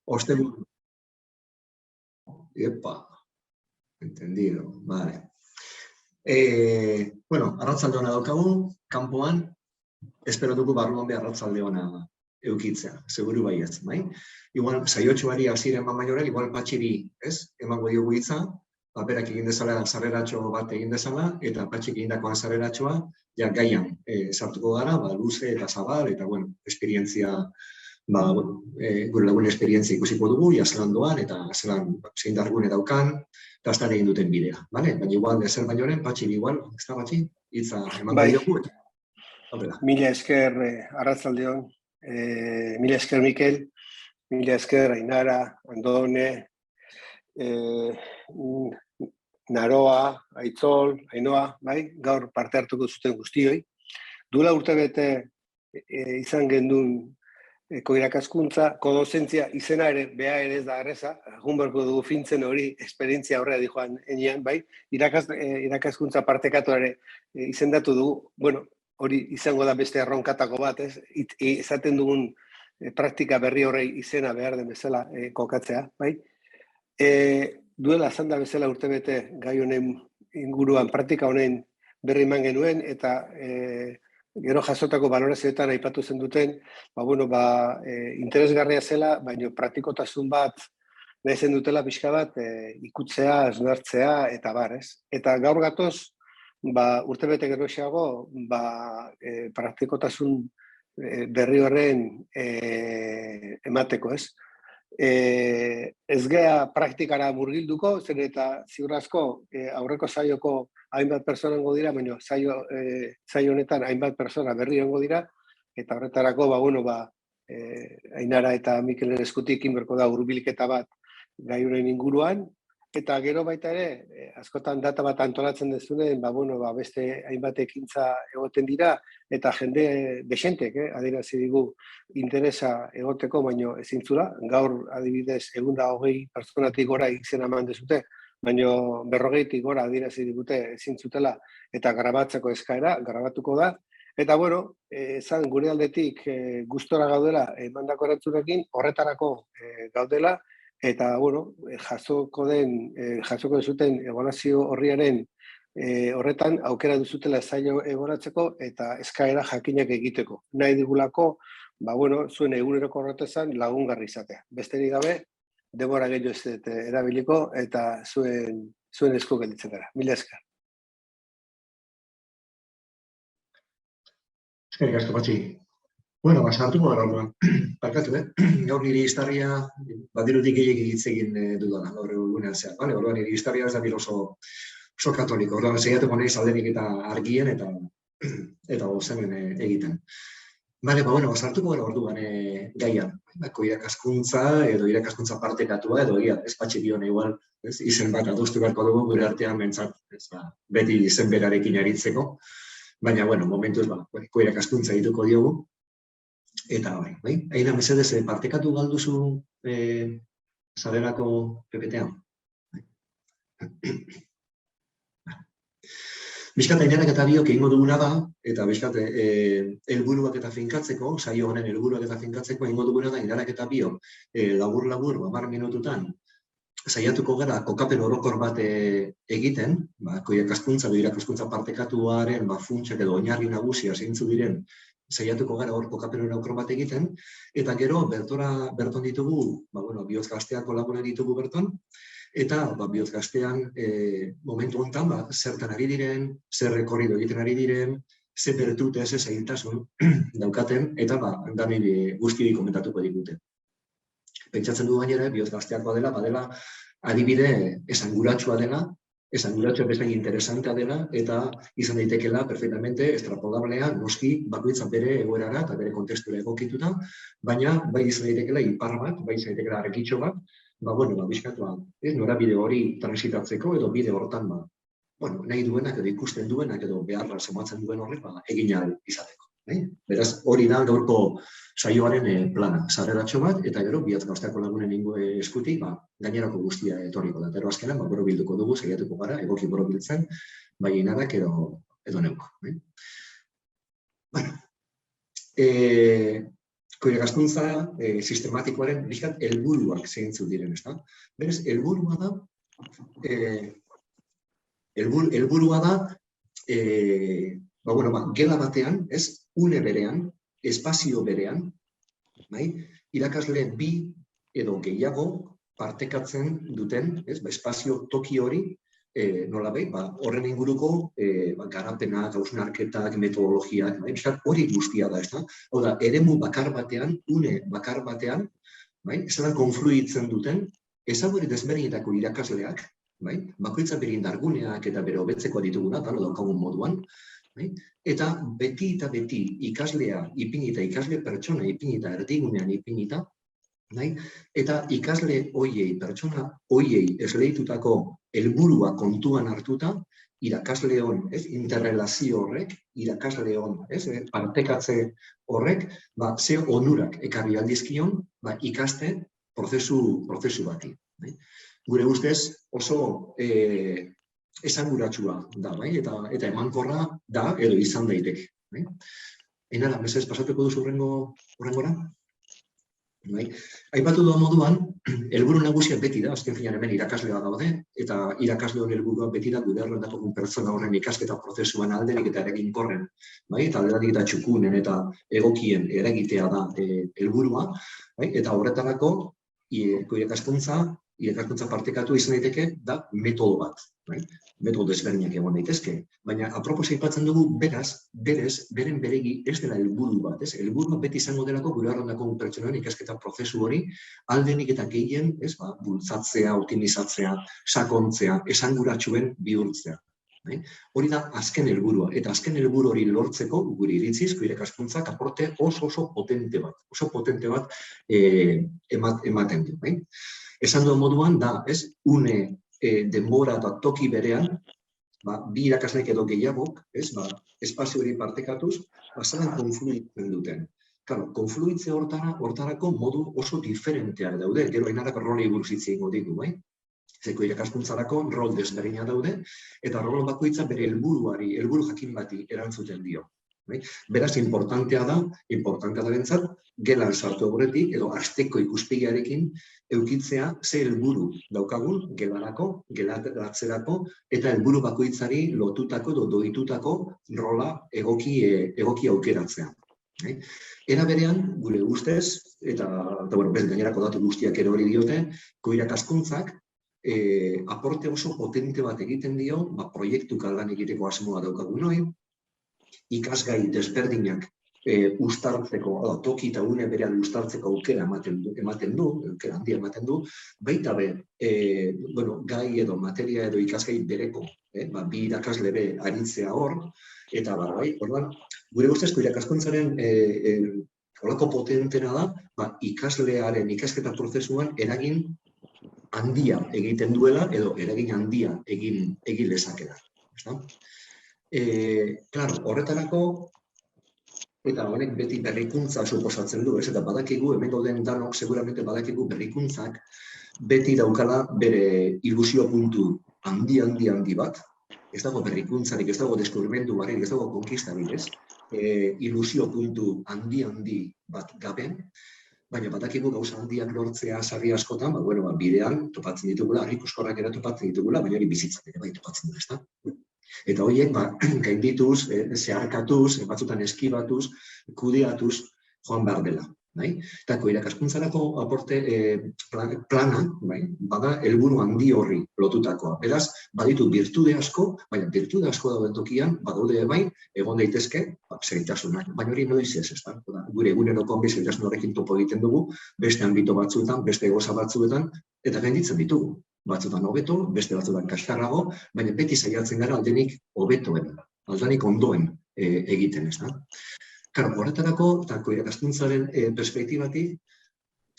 Ostelun. Epa, entendido, vale. Bueno, arratzalde hona daukagu, kanpoan, espero dugu barruan behar arratzalde hona eukitzea, seguru baietz, bai? Igual, saiotxoari hasiera eman baino igual patxiri, ez? Emango diogu hitza, berak egin dezala sarreratxo bat egin dezala, eta patxik egindakoan sarreratxoa, ja gaian sartuko gara, luze eta zabal, eta, bueno, esperientzia, gure lagun esperientzia ikusiko dugu, zelan doan, eta zelan zein dargune daukan, eta aztan egin duten bidea, bale? Baina igual, ezer bainoren, patxiri igual, ez da patxi, hitza emango diogu, Mila esker arratzaldeon, mila esker Mikel, mila esker Ainara, Andone, Naroa, Aitzol, Ainoa, bai, gaur parte hartuko zuten guztioi. Duela urtebete izan gendun irakaskuntza, kodozentzia izena ere, beha ere ez da erreza, junberko dugu fintzen hori, esperientzia horrea di joan enean, bai, irakaskuntza partekatu ere izendatu dugu, bueno, hori izango da beste erronkatako bat, ez? Izaten dugun praktika berri horrei izena behar den bezala kokatzea, bai? Duela zanda bezala urtebete gai honen inguruan, praktika honen berri eman genuen, eta gero jasotako balorazioetan aipatu zen duten, interesgarria zela, baina praktikotasun bat nahi zen dutela pixka bat ikutzea, esnartzea, eta bar, ez? Eta gaur gatoz, urtebete geroxeago, praktikotasun berri horren emateko, ez? Ez gea praktikara murgilduko, zen eta ziur asko aurreko saioko hainbat pertsonango dira, baina saio honetan hainbat pertsona berri hongo dira, eta horretarako, Ainara eta Mikelen eskutik inberko da hurbilketa bat gai honen inguruan, eta gero baita ere, askotan data bat antolatzen dezunen, beste hainbat ekintza egoten dira, eta jende desentek, adierazi digu interesa egoteko, baino ezin zula. Gaur adibidez, 120 pertsonatik gora izena eman dezute, baino 40tik gora adierazi digute ezin zutela, eta grabatzeko eskaera, grabatuko da. Eta bueno, zan gure aldetik gustora gaudela emandako erantzunekin, horretarako gaudela, eta, bueno, jasoko duzuten ebaluazio horriaren horretan aukera duzutela saio ebaluatzeko eta eskaera jakinak egiteko. Nahi digulako, zuen eguneroko horretazan lagungarri izatea. Besterik gabe, denbora gehiago ez erabiliko eta zuen esku gelditzen gara. Mila esker. Eskerrik asko, Patxi. Bueno, sartuko gara orduan. Barkatu, gaur niri historia, badirutik gehiagik hitz egin dudala, gaur egunean zehar, bale? Orduan niri historia ez da bil oso katoliko. Orduan saiatuko nahi alderik eta argien eta gozemen egiten. Bale, sartuko gara orduan gaian. Irakaskuntza edo irakaskuntza partekatua edo ez Patxi dion igual, izen bat adostu beharko dugu gure artean mentzat, beti izen berarekin aritzeko. Baina, momentuz, irakaskuntza dituko diogu. Eta bai, Aina mesedez partekatu galduzu sarerako PPT-an. Bizkat, Ainarak eta biok egingo duguna da, eta bizkat, helburuak eta finkatzeko, saio honen helburuak eta finkatzeko egingo duguna da, Ainarak eta biok labur-labur, 10 minututan, saiatuko gara kokapen orokor bat egiten, irakaskuntza edo irakaskuntza partekatuaren funtsak edo oinarri nagusia zeintzu diren, saiatuko gara hor kokapen orokor bat egiten, eta gero berton ditugu, bihotz gazteak kolaboran ditugu berton, eta bihotz gaztean momentu honetan zertan ari diren, zer rekorrido egiten ari diren, ze bertute, ze zailtasun daukaten, eta dani guztirik komentatuko digute. Pentsatzen du gainera, bihotz gazteakoa dela, badela adibide esanguratsua dela, esanguratsua bezain interesantea dela, eta izan daitekela perfectamente extrapolablea, noski bakoitza bere egoerara eta bere kontekstura egokituta, baina bai izan daitekela ipar bat, bai izan daitekela argitxo bat, bizkatua, norabide hori transitatzeko edo bide horretan, nahi duenak edo ikusten duenak edo beharra somatzen duen horrek, egin ahal izateko. Beraz, hori da gaurko saioaren plana, sarreratxo bat, eta gero, bihotz gazteako lagunen eskutik, gainerako guztia etorriko da. Eta azkenan, borobilduko dugu, saiatuko gara, egoki borobiltzen, bai Ainarak edo neuk. Koirakaskuntza sistematikoaren helburuak zeintzuk diren, ezta? Berez, helburua da gela batean, une berean, espazio berean, irakasle bi edo gehiago partekatzen duten, espazio toki hori, nolabait, horren inguruko garapenak, hausnarketak, metodologiak, hori guztia da, ezta? Hau da, eremu bakar batean, une bakar batean, esan konfluitzen duten, ezaguri desberdinetako irakasleak, bakoitza bere indarguneak eta bere hobetzeko dituguna, daukagun moduan, eta beti ikaslea ipinita, ikasle pertsona ipinita, erdigunean ipinita, eta ikasle hoiei, pertsona hoiei esleitutako helburua kontuan hartuta, irakasleon, interrelazio horrek, irakasleon, partekatze horrek, ze onurak ekarri aldizkion, ikaste prozesu bati. Gure ustez oso esanguratsua da, eta emankorra da, edo izan daiteke. Enara, mesez, pasatuko duzu hurrengora? Aipatu da moduan, helburu nagusia beti da, azken finean hemen irakaslea daude, eta irakasleon helburua beti da gure arrendatuko pertsona horren ikasketa prozesuan alderik eta eraginkorren, eta alderik eta txukunen eta egokien eragitea da helburua, eta horretarako irakaskuntza partekatu izan daiteke da metodo bat, metodo desberdinak egon daitezke, baina apropos aipatzen dugu beren beregi ez dela helburu bat, helburua beti izango delako gure arrendako pertsonan ikasketa prozesu hori aldenik eta gehien bultzatzea, optimizatzea, sakontzea, esanguratsuen bihurtzea. Hori da azken helburua, eta azken helburu hori lortzeko gure iritziz, irakaskuntzak aporte oso potente bat ematen du. Esan duen moduan da, une denbora eta toki berean, bi irakaslek edo gehiagok, espazio hori partekatuz, zelan konfluitzen duten. Konfluitze hortarako modu oso diferenteak daude, gero Ainarako rolei buruz hitz egingo digu, zeko irakaskuntzarako rol desberdina daude, eta rol bakoitza bere helburu jakin bati erantzuten dio. Beraz, importantea da bentzat, gelan sartu aurretik, edo hasteko ikuspegiarekin, eukitzea ze helburu daukagun gelarako, gelaratzerako, eta helburu bakoitzari lotutako edo doitutako rola egoki aukeratzea. Era berean, gure ustez, eta gainerako datu guztiak ere hori diote, irakaskuntzak aporte oso potente bat egiten dio, proiektu lan egiteko asmoa daukagun hori, ikasgai desberdinak uztartzeko, toki eta une berean uztartzeko aukera ematen du, aukera handia ematen du, baita gai edo materia edo ikasgai bereko, bi irakasle be aritzea hor, eta gure ustezko irakaskuntzaren holako potentena da, ikaslearen ikasketa prozesuan eragin handia egiten duela, edo eragin handia egin lezakela. Horretarako, eta honek beti berrikuntza suposatzen du, eta badakigu, hemen gauden danok, seguramente badakigu berrikuntzak beti daukala bere ilusio puntu handi bat, ez dago berrikuntzarik, ez dago deskubrimendu barik, ez dago konkistarik, ilusio puntu handi bat gabe, baina badakigu gauza handiak lortzea sarri askotan, bidean topatzen ditugula, harrikuskorrak era topatzen ditugula, baina hori bizitzak ere bai topatzen du, ezta? Eta horiek gaindituz, zeharkatuz, batzutan eskibatuz, kudeatuz joan behar dela. Eta irakaskuntzarako aporte plana, bada helburu handi horri lotutakoa. Beraz, baditu birtude asko, baina birtude asko dauden tokian, badaude egon daitezke, zailtasunak. Baina hori noiz ez, ezta? Gure eguneroko zailtasun horrekin topo egiten dugu, beste ambito batzuetan, beste goza batzuetan, eta gainditzen ditugu. Batzutan hobeto, beste batzutan kaskarrago, baina beti saiatzen gara aldenik hobetoen, aldenik ondoen egiten, ezta? Horretarako, eta irakaskuntzaren perspektibatik,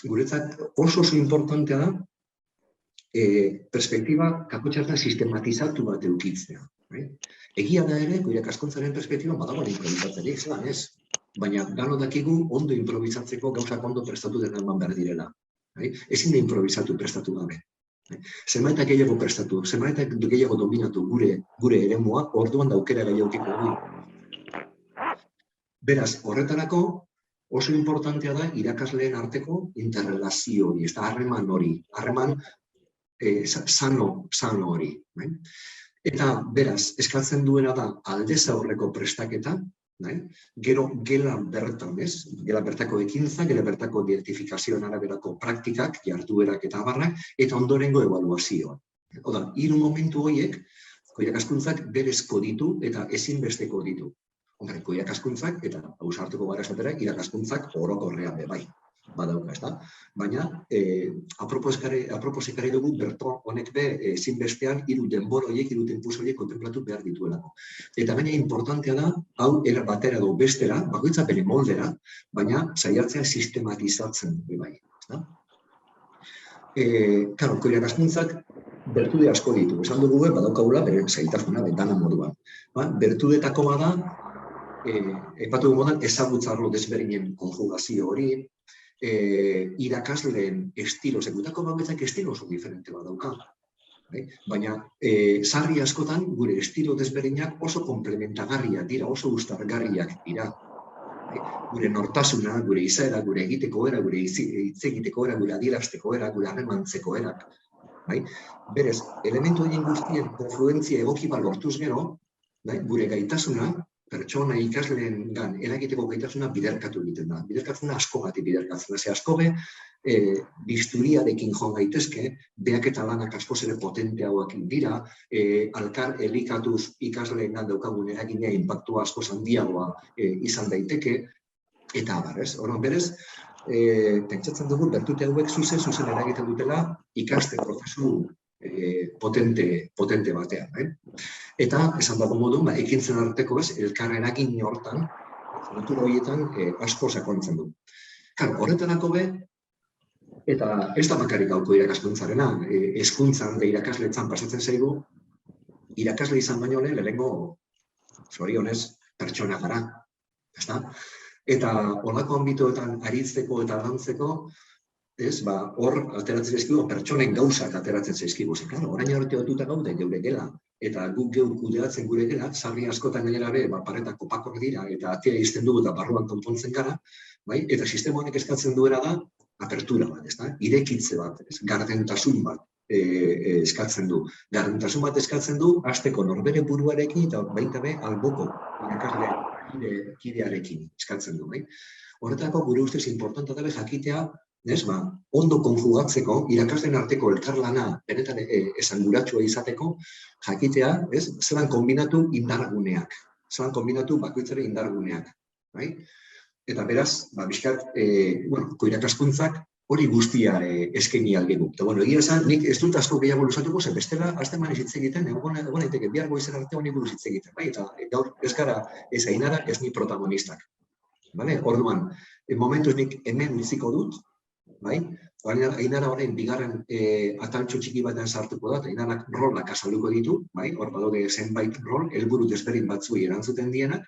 guretzat oso importantea da, perspektiba kakotxartan sistematizatu bat eukitzea. Egia da ere, irakaskuntzaren perspektiban badagoen improvisatzerik, zelan ez? Baina gano dakigu ondo improvisatzeko gauzak ondo prestatu den eman behar direla. Ezin da improvisatu prestatu gabe. Zenbaitak gehiago prestatu, zenbaitak gehiago dominatu gure eremua, orduan da aukera gehiagokiko dugu. Beraz, horretarako, oso importantea da irakasleen arteko interrelazio hori, ez da harreman hori, harreman sano hori. Eta, beraz, eskatzen duena da aldez aurreko prestaketa, gero gela bertan, gela bertako ekintza, gela bertako identifikazioan araberako praktikak, jarduerak eta abarrak, eta ondorengo ebaluazioa. Oda, 3 momentu horiek, irakaskuntzak berezko ditu eta ezinbesteko ditu. Ondareko irakaskuntzak, eta ausartuko gara esatera, irakaskuntzak orokorrean bai, badauka, ez da? Baina, aproposekari dugu berto honek be ezinbestean 3 denbora horiek, 3 tempus horiek kontemplatu behar dituelako. Eta gaina importantea da, hau era batera edo bestera, bakoitza bere moldera, baina saiatzea sistematizatzen bai, ez da? Karo, irakaskuntzak bertude asko ditu. Esan dugu badaukagula bere zailtasuna dana moduan. Bertudetako bada, aipatu dugu modan, ezagutzarlo desberdinen konjugazio hori, irakasleen estilo, sekutako bakoitzak estilo oso diferente badauka. Baina, sarri askotan, gure estilo desberdinak oso komplementagarriak dira, oso uztargarriak dira. Gure nortasuna, gure izaera, gure egiteko era, gure hitz egiteko era, gure adierazteko era, gure harremantzeko erak. Berez, elementu egin guztien konfluentzia egoki bat lortuz gero, gure gaitasuna, pertsona ikasleengan eragiteko gaitasuna biderkatu egiten da. Biderkatzuna askogati biderkatzen. Askobe, bisturiarekin joan gaitezke, beak eta lanak askoz ere potenteagoak dira, alkar elikatuz ikasleengan daukagun eragina inpaktua askoz handiagoa izan daiteke, eta abar, ez? Horren berez, pentsatzen dugu bertute hauek zuzen eragiten dutela ikaste prozesu potente batean. Eta, esan dago modu, ekintzen arteko elkar eragin hortan, natura horietan asko sakontzen du. Horretarako be, eta ez da bakarrik gauko irakaskuntzarena, hezkuntzan da irakasletzan pasatzen zaigu, irakasle izan baino lehenengo, zorionez, pertsona gara. Eta holako anbitoetan aritzeko eta dantzeko, hor ateratzen zaizkigu, pertsonen gauzak ateratzen zaizkigu. Orain arte otuta gaude geure gela, eta guk geur kudeatzen gure gela, sarri askotan gainera be, paretak opakok dira, eta atea izten dugu eta barruan konpontzen gara, eta sistema honek eskatzen duera da, apertura bat, irekitze bat, gardentasun bat eskatzen du. Gardentasun bat eskatzen du, hasteko norbere buruarekin eta baita be, alboko irakasle kidearekin eskatzen du. Horretako gure ustez importanta da jakitea, ondo konjugatzeko, irakasleen arteko elkarlana benetan esanguratsua izateko, jakitea, zelan kombinatu indarguneak, zelan kombinatu bakoitzaren indarguneak. Eta beraz, bizkat, irakaskuntzak hori guztia eskaini algegu. Eta, egia esan, nik ez dut asko gehiago luzatuko, ze bestela, azte manez hitz egiten, egon daiteke, bihar goizen arte honi buruz hitz egiten. Eta gaur, ez gara, ez Ainara, ez ni protagonistak. Orduan, momentuz nik hemen utziko dut, Ainara horrein bigarren ataltxo txiki batean sartuko da, Ainarak rolak azalduko ditu, hor badaude zenbait rol, helburu desberdin batzuei erantzuten dienak,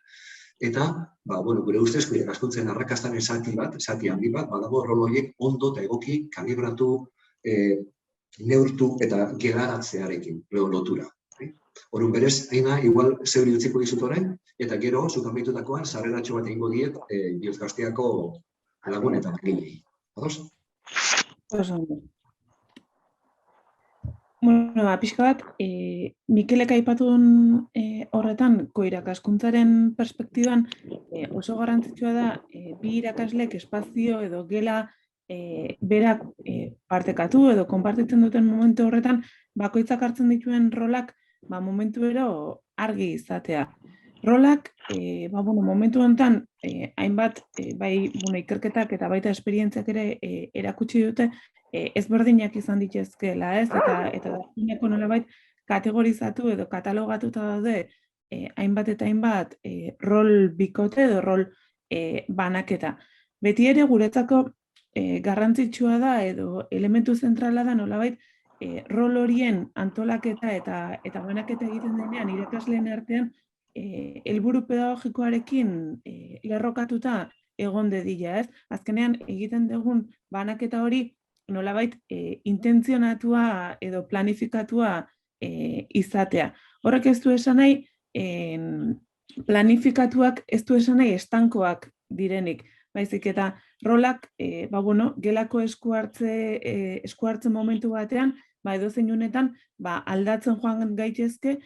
eta, gure ustez, irakaskuntzen arrakastaren zati handi bat, badago rol horiek ondo eta egoki kalibratu, neurtu eta gelaratzearekin lotura. Horun berez, Aina, igual zeuri utziko dizut orain, eta gero, zutan behitutakoan, sarreratxo bat egingo diet, Biozgasteako lagun eta langilei. Ados? Pixka bat, Mikelek aipatun horretan, irakaskuntzaren perspektiban oso garrantzitsua da, bi irakaslek espazio edo gela berak partekatu edo konpartitzen duten momentu horretan, bakoitzak hartzen dituen rolak momentu ero argi izatea. Rolak, momentu honetan, hainbat, ikerketak eta baita esperientziak ere erakutsi dute, ezberdinak izan dituzkeela, eta dakineko nolabait kategorizatu edo katalogatuta daude hainbat eta hainbat rol bikote edo rol banaketa. Beti ere guretzako garrantzitsua da edo elementu zentrala da nolabait rol horien antolaketa eta banaketa egiten denean irakasleen artean helburu pedagogikoarekin lerrokatuta egon dedila, Azkenean egiten dugun banaketa hori nolabait intentzionatua edo planifikatua izatea. Horrek ez du esan nahi, planifikatuak ez du esan nahi estankoak direnik. baizik eta rolak, gelako eskuartze momentu batean, edozein unetan, aldatzen joan gaitezke,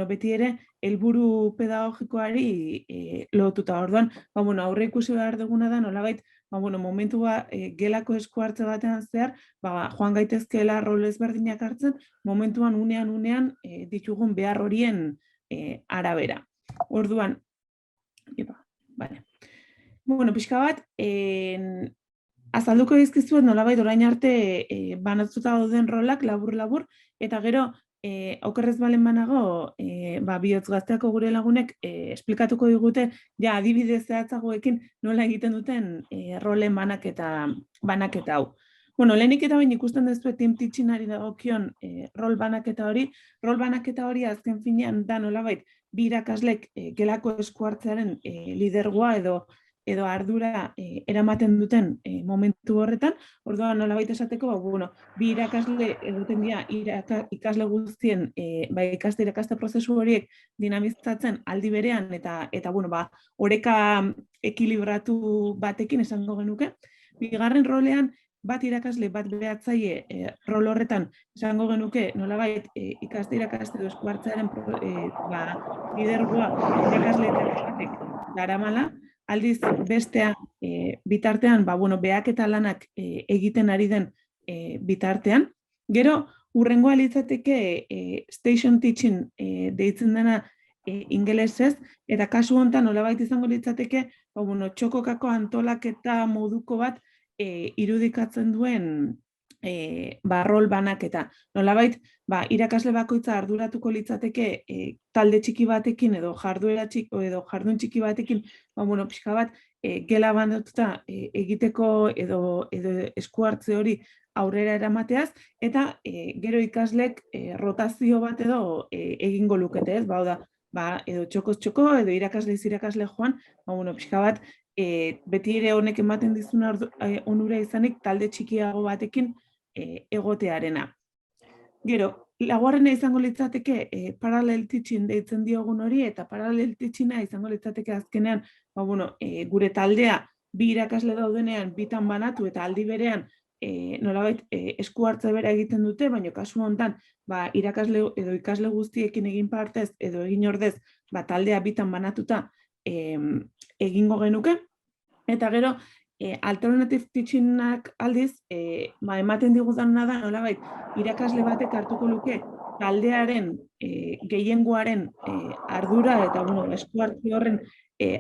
beti ere, helburu pedagogikoari lotuta. Orduan, aurre ikusi behar duguna da, nolabait, momentua gelako eskuartze batean zehar, joan gaitezkeela rol ezberdinak hartzen, momentuan unean ditugun behar horien arabera. Orduan, pixka bat, azalduko dizkizuet nolabait orain arte banatuta dauden rolak labur-labur, eta gero, okerrez balen banago, bihotz gazteako gure lagunek esplikatuko digute, adibide zehatzagoekin nola egiten duten rolen banaketa hau. Lehenik eta bain ikusten dezu team teachingari dagokion rol banaketa hori azken finean da nolabait, bi irakaslek gelako eskuartzearen lidergoa edo ardura eramaten duten momentu horretan, orduan nolabait esateko, bi irakasle eduten dira ikasle guztien ikaste prozesu horiek dinamizatzen aldi berean eta oreka ekilibratu batekin esango genuke. Bigarren rolean, bat irakasle, bat behatzaile rol horretan esango genuke nolabait ikaste edo eskuartzearen lidergoa irakasle batek daramala, aldiz bestean bitartean, behaketa lanak egiten ari den bitartean. Gero, hurrengoa litzateke station teaching deitzen dena ingelesez, eta kasu honetan nolabait izango litzateke, txokokako antolaketa moduko bat irudikatzen duen rol banaketa. Nolabait, irakasle bakoitza arduratuko litzateke talde txiki batekin edo jardun txiki batekin, pixka bat, gela bandatuta egiteko edo eskuartze hori aurrera eramateaz, eta gero ikaslek rotazio bat edo egingo lukete, ez? Edo txokoz txoko, edo irakasle joan, pixka bat, beti ere honek ematen dizun onura izanik talde txikiago batekin egotearena. Gero, laugarrena izango litzateke parallel teaching deitzen diogun hori, eta parallel teachinga izango litzateke azkenean, gure taldea bi irakasle daudenean bitan banatu eta aldi berean nolabait esku hartze bera egiten dute, baina kasu honetan irakasle edo ikasle guztiekin egin partez edo egin ordez taldea bitan banatuta egingo genuke. Eta gero, alternative teachingak aldiz, ematen digudana da nolabait irakasle batek hartuko luke taldearen gehiengoaren ardura eta esku hartze horren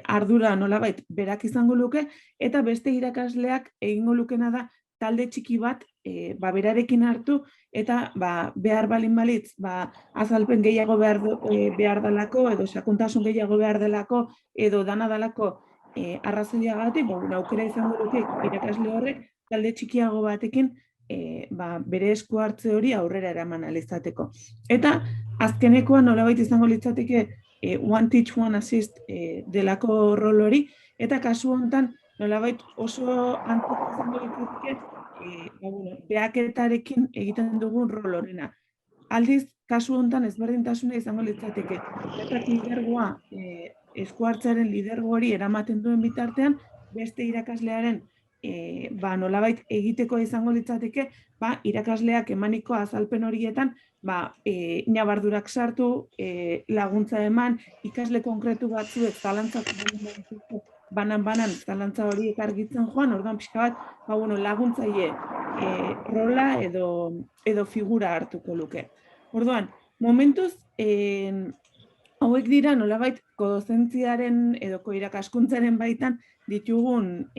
ardura nolabait berak izango luke, eta beste irakasleak egingo lukena da talde txiki bat berarekin hartu eta behar balin balitz azalpen gehiago behar delako edo sakontasun gehiago behar delako edo dana delako arrazoiagatik, aukera izango luke irakasle horrek talde txikiago batekin bere esku hartze hori aurrera eraman ahal izateko. Eta azkenekoa nolabait izango litzateke one teach, one assist delako rol hori, eta kasu honetan nolabait oso antzekoa izango litzateke behaketarekin egiten dugun rol horrena. Aldiz, kasu honetan ezberdintasuna izango litzateke. Eta lidergoa, esku hartzearen lidergo hori eramaten duen bitartean, beste irakaslearen nolabait egiteko izango litzateke, irakasleak emaniko azalpen horietan, nabardurak sartu, laguntza eman, ikasle konkretu batzuek zalantzak banan zalantza horiek argitzen joan, orduan pixka bat, laguntzaile rola edo figura hartuko luke. Orduan, momentuz, hauek dira nolabait kodozentziaren edo irakaskuntzaren baitan ditugun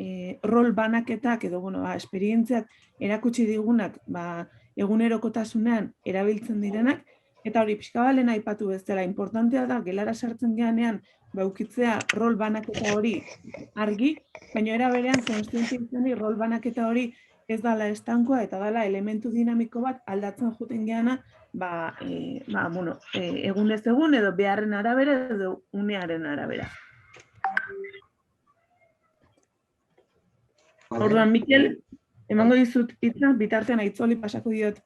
rol banaketak edo esperientziak erakutsi digunak egunerokotasunean erabiltzen direnak, eta hori pixka balen aipatu bezala importantea da gelara sartzen geanean ukitzea rol banaketa hori argi, baina era berean konstientzia izanik rol banaketa hori ez dala estankoa eta dala elementu dinamiko bat aldatzen joten geana egunez egun edo beharren arabera edo unearen arabera. Orduan, Mikel, emango dizut hitza, bitartean aitzoli pasako diot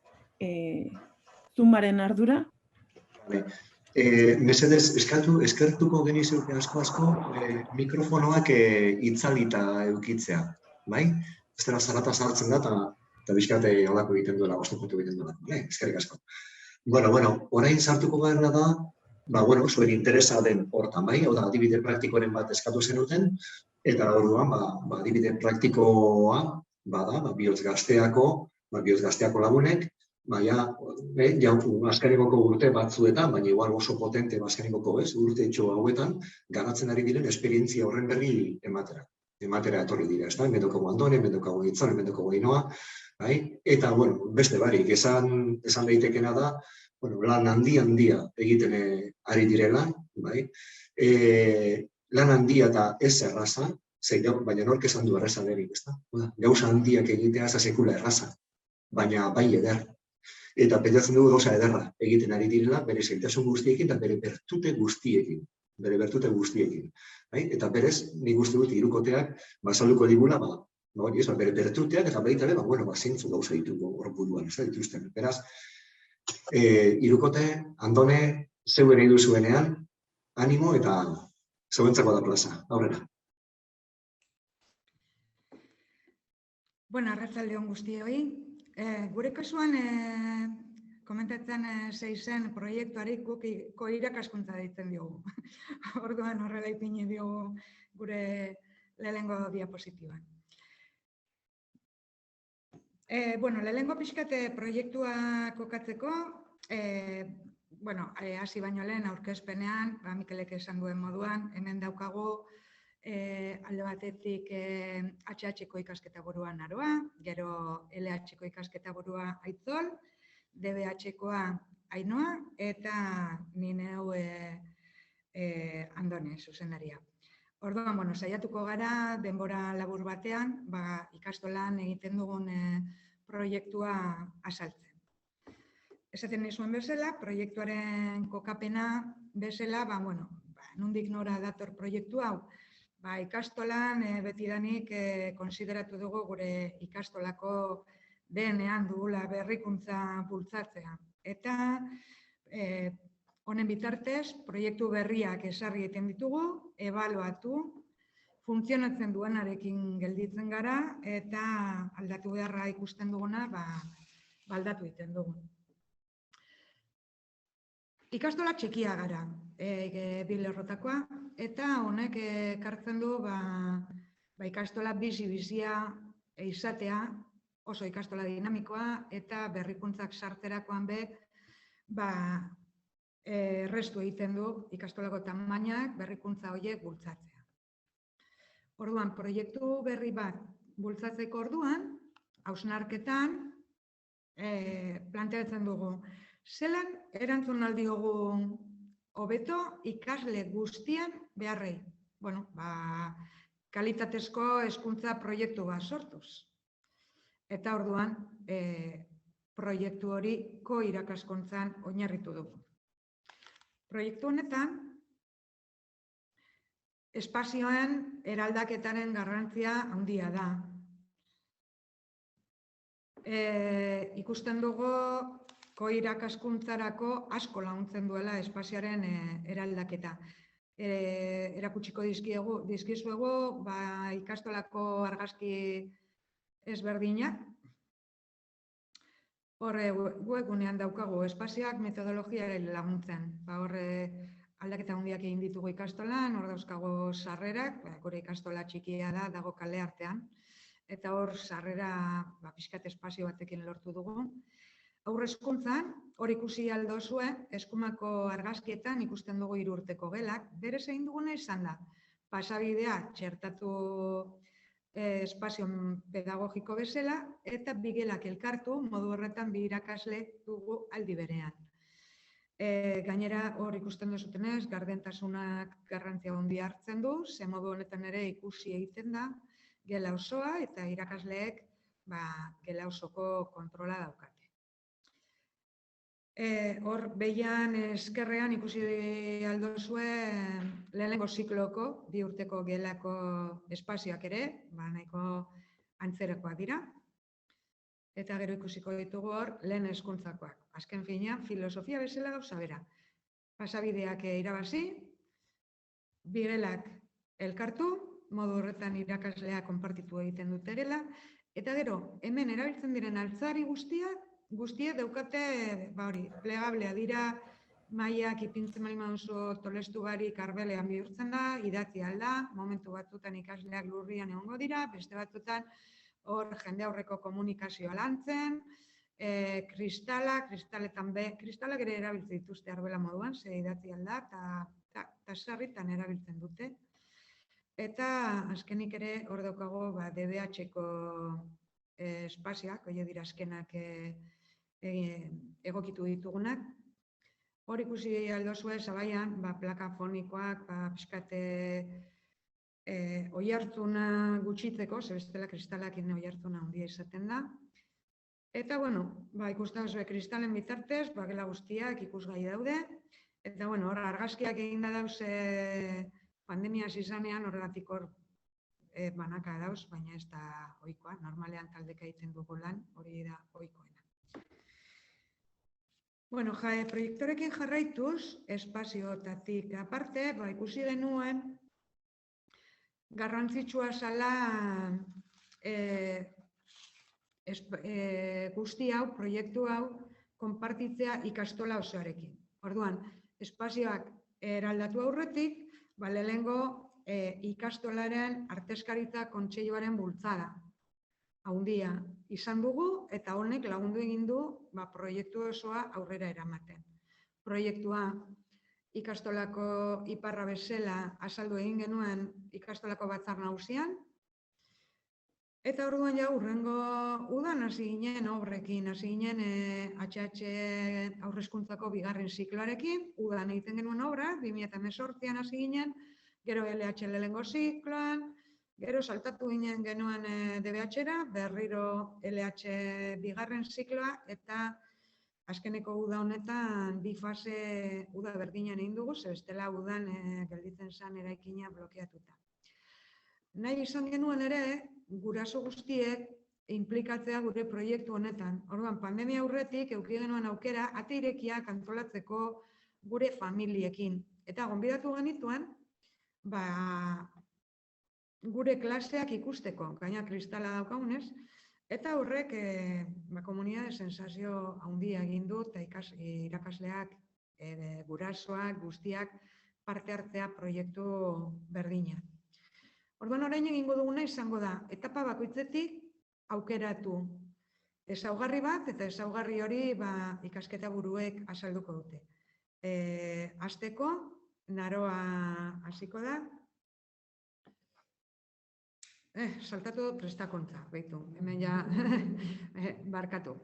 Zoomaren ardura. Mesedez, eskertuko genizuke asko, mikrofonoak itzalita eukitzea, bai? Ez dela zarata sartzen da, eta bizkate holako egiten duela, oztopotu egiten duela, eskerrik asko. Bueno, orain sartuko gara da, zuen interesa den hortan, bai? Hau da, adibide praktikoren bat eskatu zenuten, eta orduan, adibide praktikoa, bihotz gazteako lagunek, azkenekoko urte batzuetan, baina igual oso potente azkenekoko urte etxo hauetan, garatzen ari diren esperientzia horren berri ematera etorri dira, hemen daukagu Andone, hemen daukagu Itzon, hemen daukagu Ainhoa, eta, beste barik, esan daitekena da, lan handia egiten ari direla, lan handia eta ez erraza, baina nork esan du erraza derik, gauza handiak egitea ez sekula erraza, baina bai eder. Eta pentsatzen dugu gauza ederra egiten ari direla, bere zailtasun guztiekin eta bere bertute guztiekin. Eta berez, nik uste dut hirukoteak bazalduko digula, bere bertuteak eta baita ere, zeintzu gauza ditugu hor buruan, dituzten. Beraz, hirukote, Andone, zeu ere duzuenean, animo eta zeuentzako da plaza. Aurrera. Arratsalde on guztioi. Gure kasuan, komentatzen zeizen proiektuari koirakaskuntza deitzen diogu. Orduan horrela ipini diogu gure lehenengo diapositiban. Lehenengo pixkate proiektua kokatzeko, hasi baino lehen aurkezpenean, Mikelek esan duen moduan, hemen daukagu alde batetik HH-ko ikasketa burua Naroa, gero LH-ko ikasketa burua Aitzol, DBH-koa Ainhoa eta ni neu Andone zuzendaria. Orduan, saiatuko gara denbora labur batean ikastolan egiten dugun proiektua azaltzen. Esaten nizuen bezala, proiektuaren kokapena bezala, nondik nora dator proiektu hau, ikastolan betidanik konsideratu dugu gure ikastolako denean dugula berrikuntza bultzatzea. Eta honen bitartez, proiektu berriak ezarri egiten ditugu, ebaluatu, funtzionatzen duenarekin gelditzen gara, eta aldatu beharra ikusten duguna, aldatu egiten dugu. Ikastola txikia gara, bi lerrotakoa, eta honek ekartzen du ikastola bizi-bizia izatea, oso ikastola dinamikoa, eta berrikuntzak sartzerakoan errestu egiten du ikastolako tamainak berrikuntza horiek bultzatzea. Orduan, proiektu berri bat bultzatzeko orduan, hausnarketan planteatzen dugu, zelan erantzun aldi dugu hobeto ikasle guztien beharrei. Kalitatezko hezkuntza proiektu bat sortuz. Eta orduan, proiektu hori koirakaskuntzan oinarritu dugu. Proiektu honetan, espazioen eraldaketaren garrantzia handia da. Ikusten dugu koirakaskuntzarako asko laguntzen duela espazioaren eraldaketa. Erakutsiko dizkizuegu ikastolako argazki ezberdinak. Horre webgunean daukagu espazioak metodologiaren laguntzen. Horre aldaketa handiak egin ditugu ikastolan, hor dauzkago sarrerak, gure ikastola txikia da, dago kale artean. Eta hor sarrera pixkat espazio batekin lortu dugu. Haur hezkuntzan, hor ikusi aldozue, eskumako argazkietan ikusten dugu 3 urteko gelak, berez egin duguna izan da. Pasabidea txertatu espazio pedagogiko bezala, eta 2 gelak elkartu, modu horretan 2 irakasle dugu aldi berean. Gainera, hor ikusten duzutenez, gardentasunak garrantzia handia hartzen du, ze modu honetan ere ikusi egiten da, gela osoa eta irakasleek gela osoko kontrola daukate. Hor, behian eskerrean ikusi aldozue lehenengo zikloko 2 urteko gelako espazioak ere, nahiko antzerakoak dira. Eta gero ikusiko ditugu hor lehen hezkuntzakoak. Azken finean, filosofia bezala gauza bera. pasabideak irabazi, bigelak elkartu, modu horretan irakaslea konpartitu egiten dute gela, eta gero, hemen erabiltzen diren altzari guztiak daukate, plegablea dira, mailak ipintzen bali maduzu tolestu barik arbelean bihurtzen da, idatzi alda, momentu batzutan ikasleak lurrian egongo dira, beste batzutan hor jende aurreko komunikazioa lantzen, kristalak ere erabiltzen dituzte arbela moduan, ze idatzi alda, eta sarritan erabiltzen dute. Eta azkenik ere hor daukago DBH-ko espazioak, hori dira azkenak egokitu ditugunak. Hor ikusi aldozue zabaian, plaka fonikoak, pixkate oihartzuna gutxitzeko, ze bestela kristalakin oihartzuna handia izaten da. Eta, ikusten duzue kristalen bitartez, gela guztiak ikusgai daude. Eta, hor argazkiak eginda dauz pandemia izanean, horregatik hor banaka dauz, baina ez da ohikoa. Normalean taldeka egiten dugu lan, hori da ohikoena. Proiektorekin jarraituz, espaziotatik aparte, ikusi genuen, garrantzitsua zala guzti hau, proiektu hau, konpartitzea ikastola osoarekin. Orduan, espazioak eraldatu aurretik, lehenengo ikastolaren arteskaritza kontseiluaren bultzada. Haundia izan dugu eta honek lagundu egin du proiektu osoa aurrera eramaten. Proiektua ikastolako iparra bezala azaldu egin genuen ikastolako batzar nagusian. Eta orduan hurrengo udan hasi ginen obrekin, hasi ginen HH aurrezkuntzako bigarren zikloarekin, udan egiten genuen obra, 2018an hasi ginen, gero LH lehenengo zikloan, gero saltatu ginen genuen DBH-era, berriro LH bigarren zikloa, eta azkeneko uda honetan bi fase uda berdinean egin dugu, ze bestela udan gelditzen zen eraikina blokeatuta. Nahi izan genuen ere, guraso guztiek inplikatzea gure proiektu honetan. Orduan, pandemia aurretik eduki genuen aukera ate irekiak antolatzeko gure familiekin. Eta gonbidatu genituen, gure klaseak ikusteko, gaina kristala daukagunez, eta horrek komunitate sensazio handia egin du, eta irakasleak, gurasoak, guztiak parte hartzea proiektu berdina. Orduan orain egingo duguna izango da, etapa bakoitzetik aukeratu ezaugarri bat, eta ezaugarri hori ikasketa buruek azalduko dute. Hasteko, naroa hasiko da. Saltatu prestakuntza, behitu, hemen ja barkatu.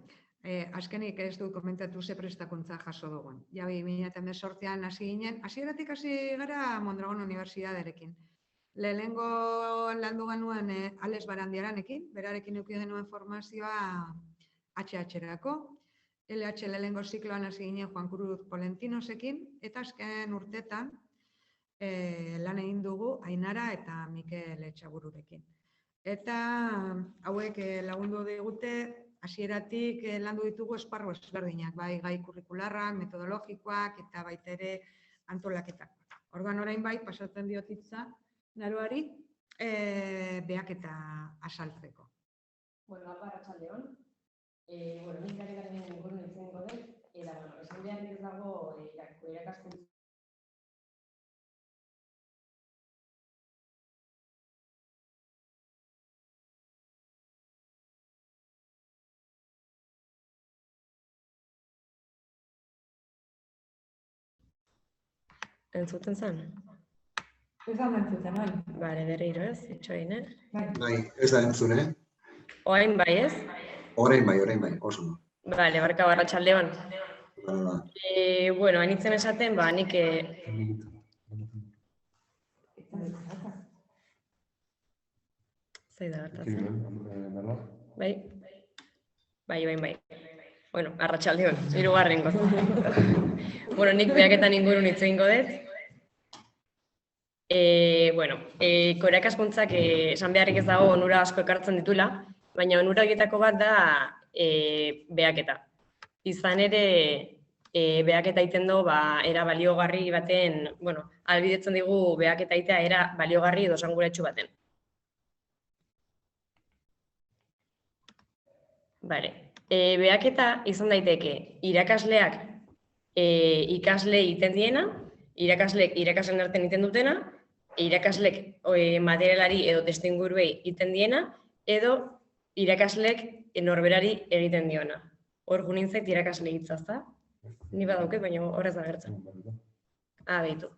Azkenik ez dut komentatu ze prestakuntza jaso dugun. Ja 2018an hasi ginen, hasieratik hasi gara Mondragon Unibertsitatearekin. Lehenengo landu genuen Alex Barandiaranekin, berarekin eduki genuen formazioa HH-erako. LH lehenengo zikloan hasi ginen Juan Cruz Polentinosekin, eta azken urtetan lan egin dugu Ainara eta Mikel Etxabururekin. Eta hauek lagundu digute, hasieratik landu ditugu esparru ezberdinak, bai gai kurrikularrak, metodologikoak eta baita ere antolaketak. Orduan orain pasatzen diot hitza naroari behaketa azaltzeko. Arratsaldeon. Nik garen ingurun izango dut, eta esan behar ez dago irakaskuntza. Entzuten zen? Ez da entzuten, oi? Bale, berriro ez, itxoin, Bai, ez da entzun, Oain bai ez? Orain bai, oso. Bale, barka arratsaldeon. Hainitzen esaten, nik... Zai da gertatzen. Bai. Arratsaldeon, hirugarrengo. Nik behaketan ingurun hitz egingo dut. Irakaskuntzak esan beharrik ez dago onura asko ekartzen ditula, baina onuragietako bat da behaketa. Izan ere, behaketa egiten du, era baliogarri baten, ahalbidetzen digu behaketa egitea era baliogarri edo esanguratsu baten. Behaketa izan daiteke irakasleak ikasle egiten diena, irakasleek irakasleen artean egiten dutena, irakaslek materialari edo testuinguruei egiten diena, edo irakasleek norberari egiten diona. Hor gu nintzait irakasle hitza, ezta? Ni badauket, baina horrez da gertzen. Beitu.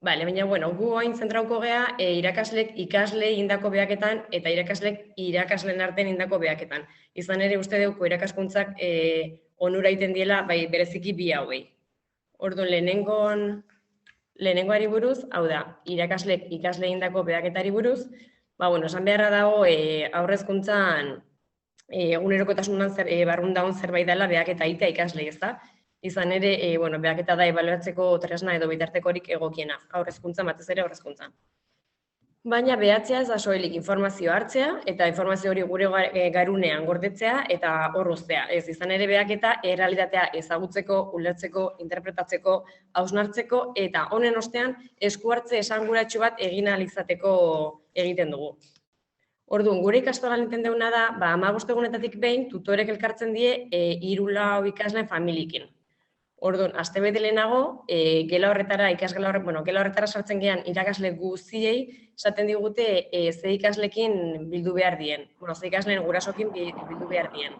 Baina, gu hain zentrauko gea irakaslek ikasle egindako behaketan eta irakaslek irakasleen artean egindako behaketan. Izan ere uste dugu irakaskuntzak onura egiten diela bereziki bi hauei. Orduan lehenengoari buruz, hau da, irakaslek ikasle egindako behaketari buruz, esan beharra dago aurrezkuntzan egunerokotasunan barrun dagoen zerbait dela behaketa egitea ikaslei, ezta? Izan ere, behaketa da ebaluatzeko tresna edo bitartekorik egokiena, aurrezkuntzan, batez ere aurrezkuntzan. Baina behatzea ez da soilik informazio hartzea eta informazio hori gure garunean gordetzea eta hor uztea. Ez izan ere behaketa errealitatea ezagutzeko, ulertzeko, interpretatzeko, hausnartzeko eta honen ostean esku hartze esanguratsu bat egin ahal izateko egiten dugu. Orduan, gure ikastolan egiten duguna da, 15 egunetatik behin tutorek elkartzen die 3-4 ikasleen familiekin. Orduan, astebete lehenago, gela horretara sartzen gean irakasle guztiei, esaten digute ze ikaslekin bildu behar dien. Ze ikasleen gurasokin bildu behar dien.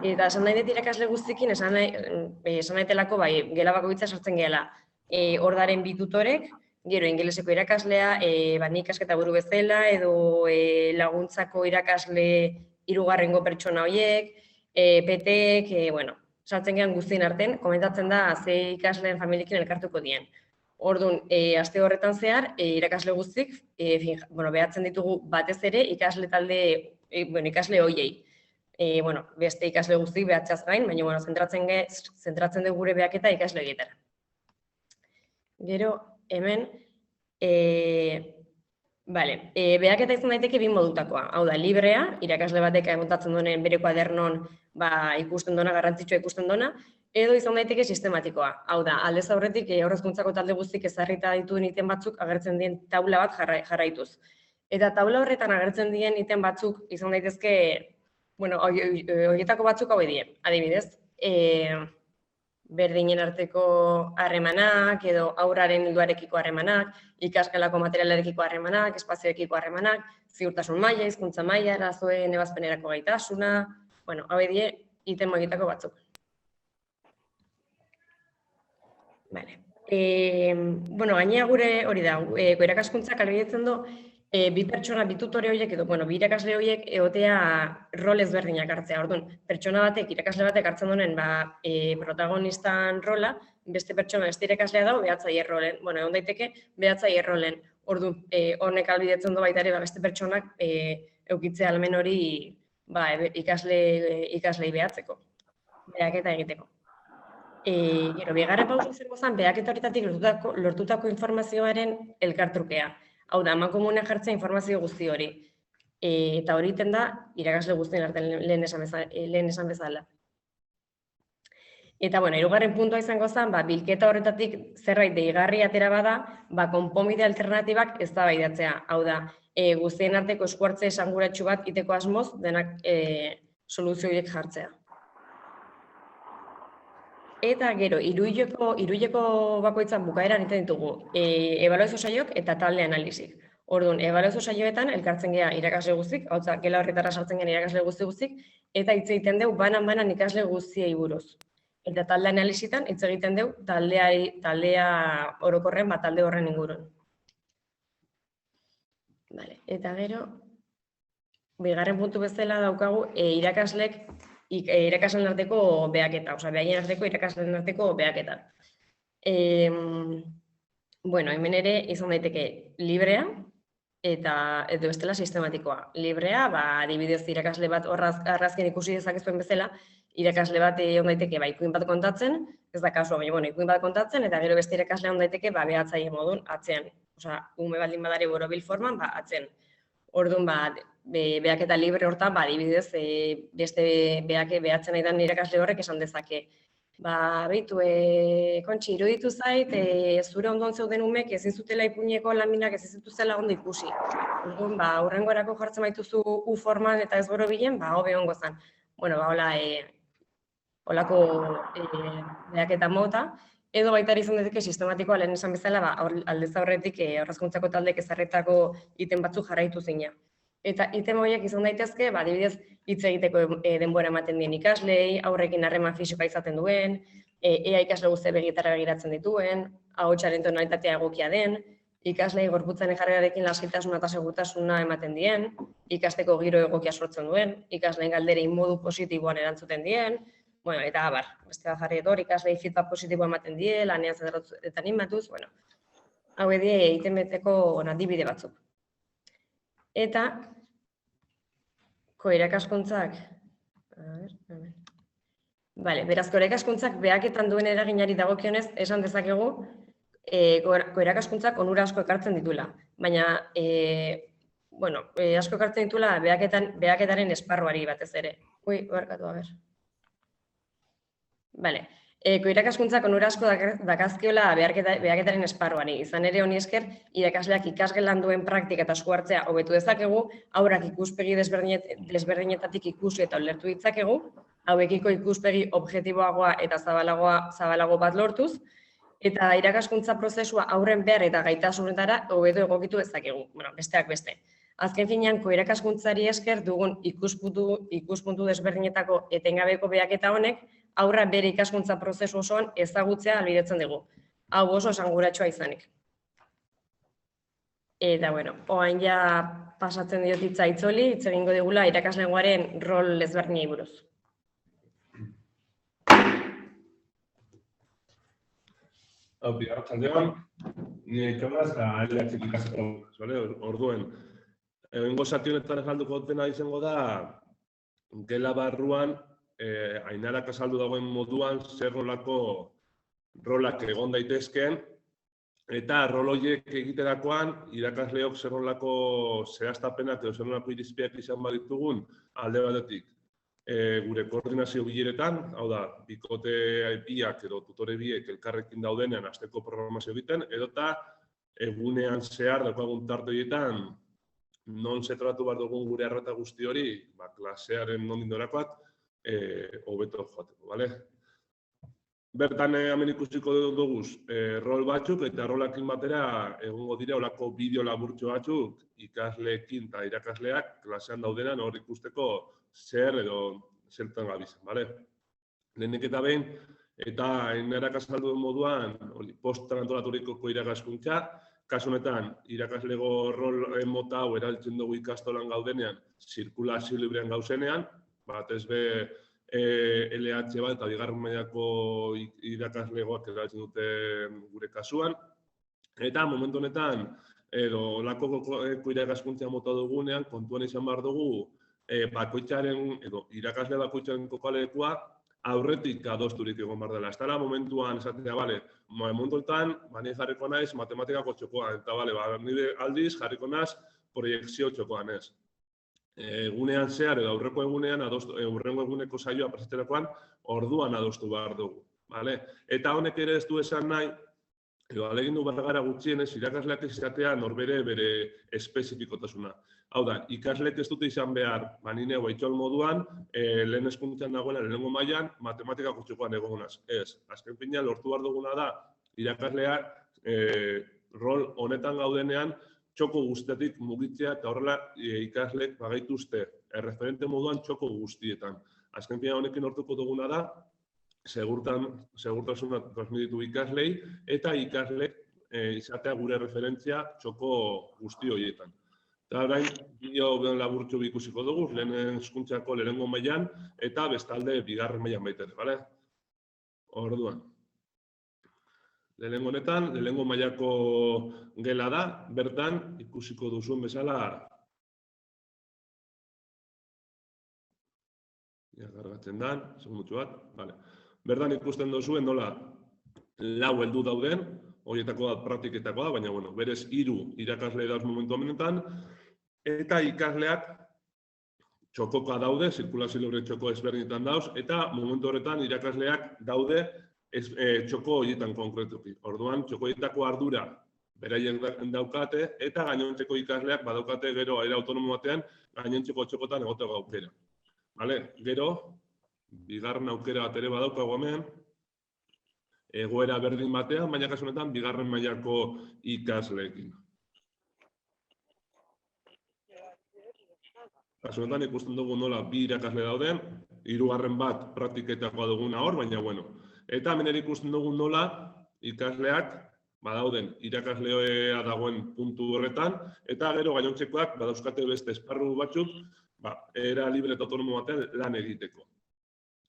Eta esan nahi dut irakasle guztiekin, esan nahi telako, gela bakoitza sartzen gehala. Ordaren 2 tutorek, gero ingeleseko irakaslea, nik ikasketa buru bezala, edo laguntzako irakasle 3. pertsona horiek, PT-ek, sartzen gehan guztien artean, komentatzen da ze ikasleen familiekin elkartuko dien. Orduan, aste horretan zehar, irakasle guztik, behatzen ditugu batez ere ikasle hoiei. Beste ikasle guztik behatzeaz gain, baina zentratzen dugu gure behaketa ikasle egitera. Gero, hemen, behaketa izan daiteke 2 modutakoa. Hau da, librea, irakasle batek montatzen duen bere kuadernon ikusten dona, garrantzitsua ikusten dona, edo izan daiteke sistematikoa. Hau da, aldez aurretik aurrezkuntzako talde guztik ezarrita dituen iten batzuk agertzen dien taula bat jarraituz. Eta taula horretan agertzen dien iten batzuk izan daitezke, horietako batzuk hau edien. Adibidez, berdinen arteko harremanak, edo haurraren helduarekiko harremanak, ikasgelako materialarekiko harremanak, espazioekiko harremanak, ziurtasun maila, hizkuntza maila, arazoen ebazpenerako gaitasuna, hau edie, iten horietako batzuk. Gainea gure hori da, irakaskuntzak ahalbidetzen du, 2 pertsona, 2 tutore horiek edo, 2 irakasle horiek egotea rol ezberdinak hartzea. Orduan, pertsona batek, irakasle batek hartzen duen protagonistan rola, beste pertsona, beste irakaslea dago behatzaile rolen. Egon daiteke behatzaile rolen. Orduan, honek ahalbidetzen du baita ere beste pertsonak eukitzea almen hori ikaslei behatzeko, behaketa egiteko. Gero, bigarren pauso izango zen, behaketa horretatik lortutako informazioaren elkartrukea. Hau da, amankomunean jartzea informazio guzti hori. Eta hori iten da, irakasle guztien artean lehen esan bezala. Eta, 3. puntua izango zen, bilketa horretatik zerbait deigarri atera bada, konponbide alternatibak eztabaidatzea. Hau da, guztien arteko esku hartze esanguratsu bat iteko asmoz, denak soluzio horiek jartzea. Eta gero, hiruileko bakoitzan bukaeran egiten ditugu ebaluazio saioak eta talde analizik. Orduan, ebaluazio saioetan elkartzen gea irakasle guztik, hau da, gela horretara sartzen gean irakasle guztik, eta hitz egiten dugu banan ikasle guztiei buruz. Eta talde analizitan hitz egiten dugu taldea orokorren, talde horren ingurun. Eta gero, bigarren puntu bezala daukagu irakasleen arteko behaketa, behaien arteko irakasleen arteko behaketa. Hemen ere izan daiteke librea eta bestela sistematikoa. Librea, adibidez irakasle bat arrazken ikusi dezakezuen bezala, irakasle bat egon daiteke ikuin bat kontatzen, ez da kasua, baina ikuin bat kontatzen, eta gero beste irakasle egon daiteke behatzaile modun atzean. Ume baldin badare borobil forman, atzean. Orduan, behaketa libre hortan, adibidez, beste behatzen nahi den irakasle horrek esan dezake. beitu, Kontxi, iruditu zait, zure ondoan zeuden umek ezin zutela ipuineko laminak ezin zituzela ondo ikusi. Orduan, hurrengorako jartzen baituzu U forman eta ez borobilen, hobe ongo zen. Bueno, hola, holako behaketa mota, edo baita ere izan daiteke sistematikoa lehen esan bezala, aldez aurretik haurreskuntzako taldeek ezarritako item batzuk jarraitu zina. Eta item horiek izan daitezke, adibidez, hitz egiteko denbora ematen dien ikaslei, aurrekin harreman fisikoa izaten duen, ea ikasle guzti begietara begiratzen dituen, ahotsaren tonalitatea egokia den, ikaslei gorputzaren jarrerarekin lasaitasuna eta segurtasuna ematen dien, ikasteko giro egokia sortzen duen, ikasleen galderei modu positiboan erantzuten dien, bueno, eta abar, beste bat jarri edo, ikaslei feedback positiboa ematen die, lanean eta animatuz, bueno, hau edie itemeteko adibide batzuk. Eta, irakaskuntzak, beraz, irakaskuntzak behaketan duen eraginari dagokionez, esan dezakegu, irakaskuntzak onura asko ekartzen ditula. Baina, asko ekartzen ditula behaketaren esparruari batez ere. Barkatu, irakaskuntzak onura asko dakazkiola behaketaren esparruari. Izan ere honi esker, irakasleak ikasgelan duen praktika eta esku hartzea hobetu dezakegu, haurak ikuspegi desberdinetatik ikusi eta ulertu ditzakegu, hauekiko ikuspegi objektiboagoa eta zabalago bat lortuz, eta irakaskuntza prozesua aurren behar eta gaitasunetara hobeto egokitu dezakegu, besteak beste. Azken finean, irakaskuntzari esker dugun ikuspuntu desberdinetako etengabeko behaketa honek, aurra bere ikaskuntza prozesu osoan ezagutzea ahalbidetzen dugu. Hau oso esanguratsua izanik. Eta, orain ja pasatzen diot hitza Itzoli, hitz egingo digula irakaslegoaren rol ezberdinei buruz. Arratsaldeon, ni Jonas eta LH ikasiko orduen. Egingo zati honetan azalduko dena izango da, gela barruan, Ainarak azaldu dagoen moduan zer nolako rolak egon daitezkeen, eta rol horiek egiterakoan irakasleok zer nolako zehaztapenak edo zer nolako irizpideak izan baditugun alde batetik. Gure koordinazio bileretan, hau da, bikote biak edo tutore biek elkarrekin daudenean hasteko programazio egiten, edota egunean zehar daukagun tarte horietan non zetratu behar dugun gure arreta guzti hori, klasearen nondik norakoak, hobeto joateko, bale? Bertan hemen ikusiko duguz rol batzuk eta rolakin batera egongo dira olako bideo laburtxo batzuk ikasleekin eta irakasleak klasean daudenan hor ikusteko zer edo zertan gabizen, bale? Lehenik eta behin, eta Ainarak azaldu den moduan post-antolaturiko irakaskuntza, kasu honetan, irakaslego rol mota hau erabiltzen dugu ikastolan gaudenean, zirkulazio librean gauzenean, batez be LH bat eta bigarren mailako irakaslegoak erabiltzen dute gure kasuan. Eta momentu honetan, edo lakoko irakaskuntza mota dugunean, kontuan izan behar dugu, bakoitzaren, edo irakasle bakoitzaren kokalekua aurretik adosturik egon behar dela. Ez dela momentuan esatea, momentu honetan, ni jarriko naiz matematikako txokoan, eta nire aldiz jarriko naiz proiekzio txokoan ez. Egunean zehar edo aurreko egunean, aurrengo eguneko saioa prestatzerakoan, orduan adostu behar dugu. Eta honek ere ez du esan nahi, edo alegin du behar gara gutxienez, irakasleak izatea norbere bere espezifikotasuna. Hau da, ikasleek ez dute izan behar, nire baitxol moduan, lehen hezkuntzan dagoela, lehenengo mailan, matematikako txokoan egonaz. Ez, azken finean lortu behar duguna da, irakasleak rol honetan gaudenean, txoko guztetik mugitzea eta horrela ikasleek bagaituzte erreferente moduan txoko guztietan. Azken finean honekin lortuko duguna da, segurtasuna transmititu ikaslei eta ikasleek izatea gure referentzia txoko guzti horietan. Eta orain, bideo laburtxo ikusiko dugu, lehen hezkuntzako lehenengo mailan eta bestalde bigarren mailan baita ere, Orduan. Lehenengo honetan, lehenengo mailako gela da, bertan ikusiko duzuen bezala gargatzen dan, segundutxo bat, bertan ikusten duzuen nola lau heldu dauden, horietako da praktiketako da, baina berez 3 irakasle dauz momentu honetan, eta ikasleak txokoka daude, zirkulazio libre txoko ezberdinetan dauz, eta momentu horretan irakasleak daude txoko horietan konkretuki. Orduan, txoko horietako ardura beraiek daukate, eta gainontzeko ikasleak badaukate gero era autonomo batean gainontzeko txokotan egoteko aukera. Gero, bigarren aukera bat ere badaukagu hemen, egoera berdin batean, baina kasu honetan bigarren mailako ikasleekin. Kasu honetan ikusten dugu nola bi irakasle dauden, hirugarren bat praktiketakoa duguna hor, baina bueno. Eta hemen ere ikusten dugu nola ikasleak badauden irakaslea dagoen puntu horretan, eta gero gainontzekoak badauzkate beste esparru batzuk, era libre eta autonomo batean lan egiteko.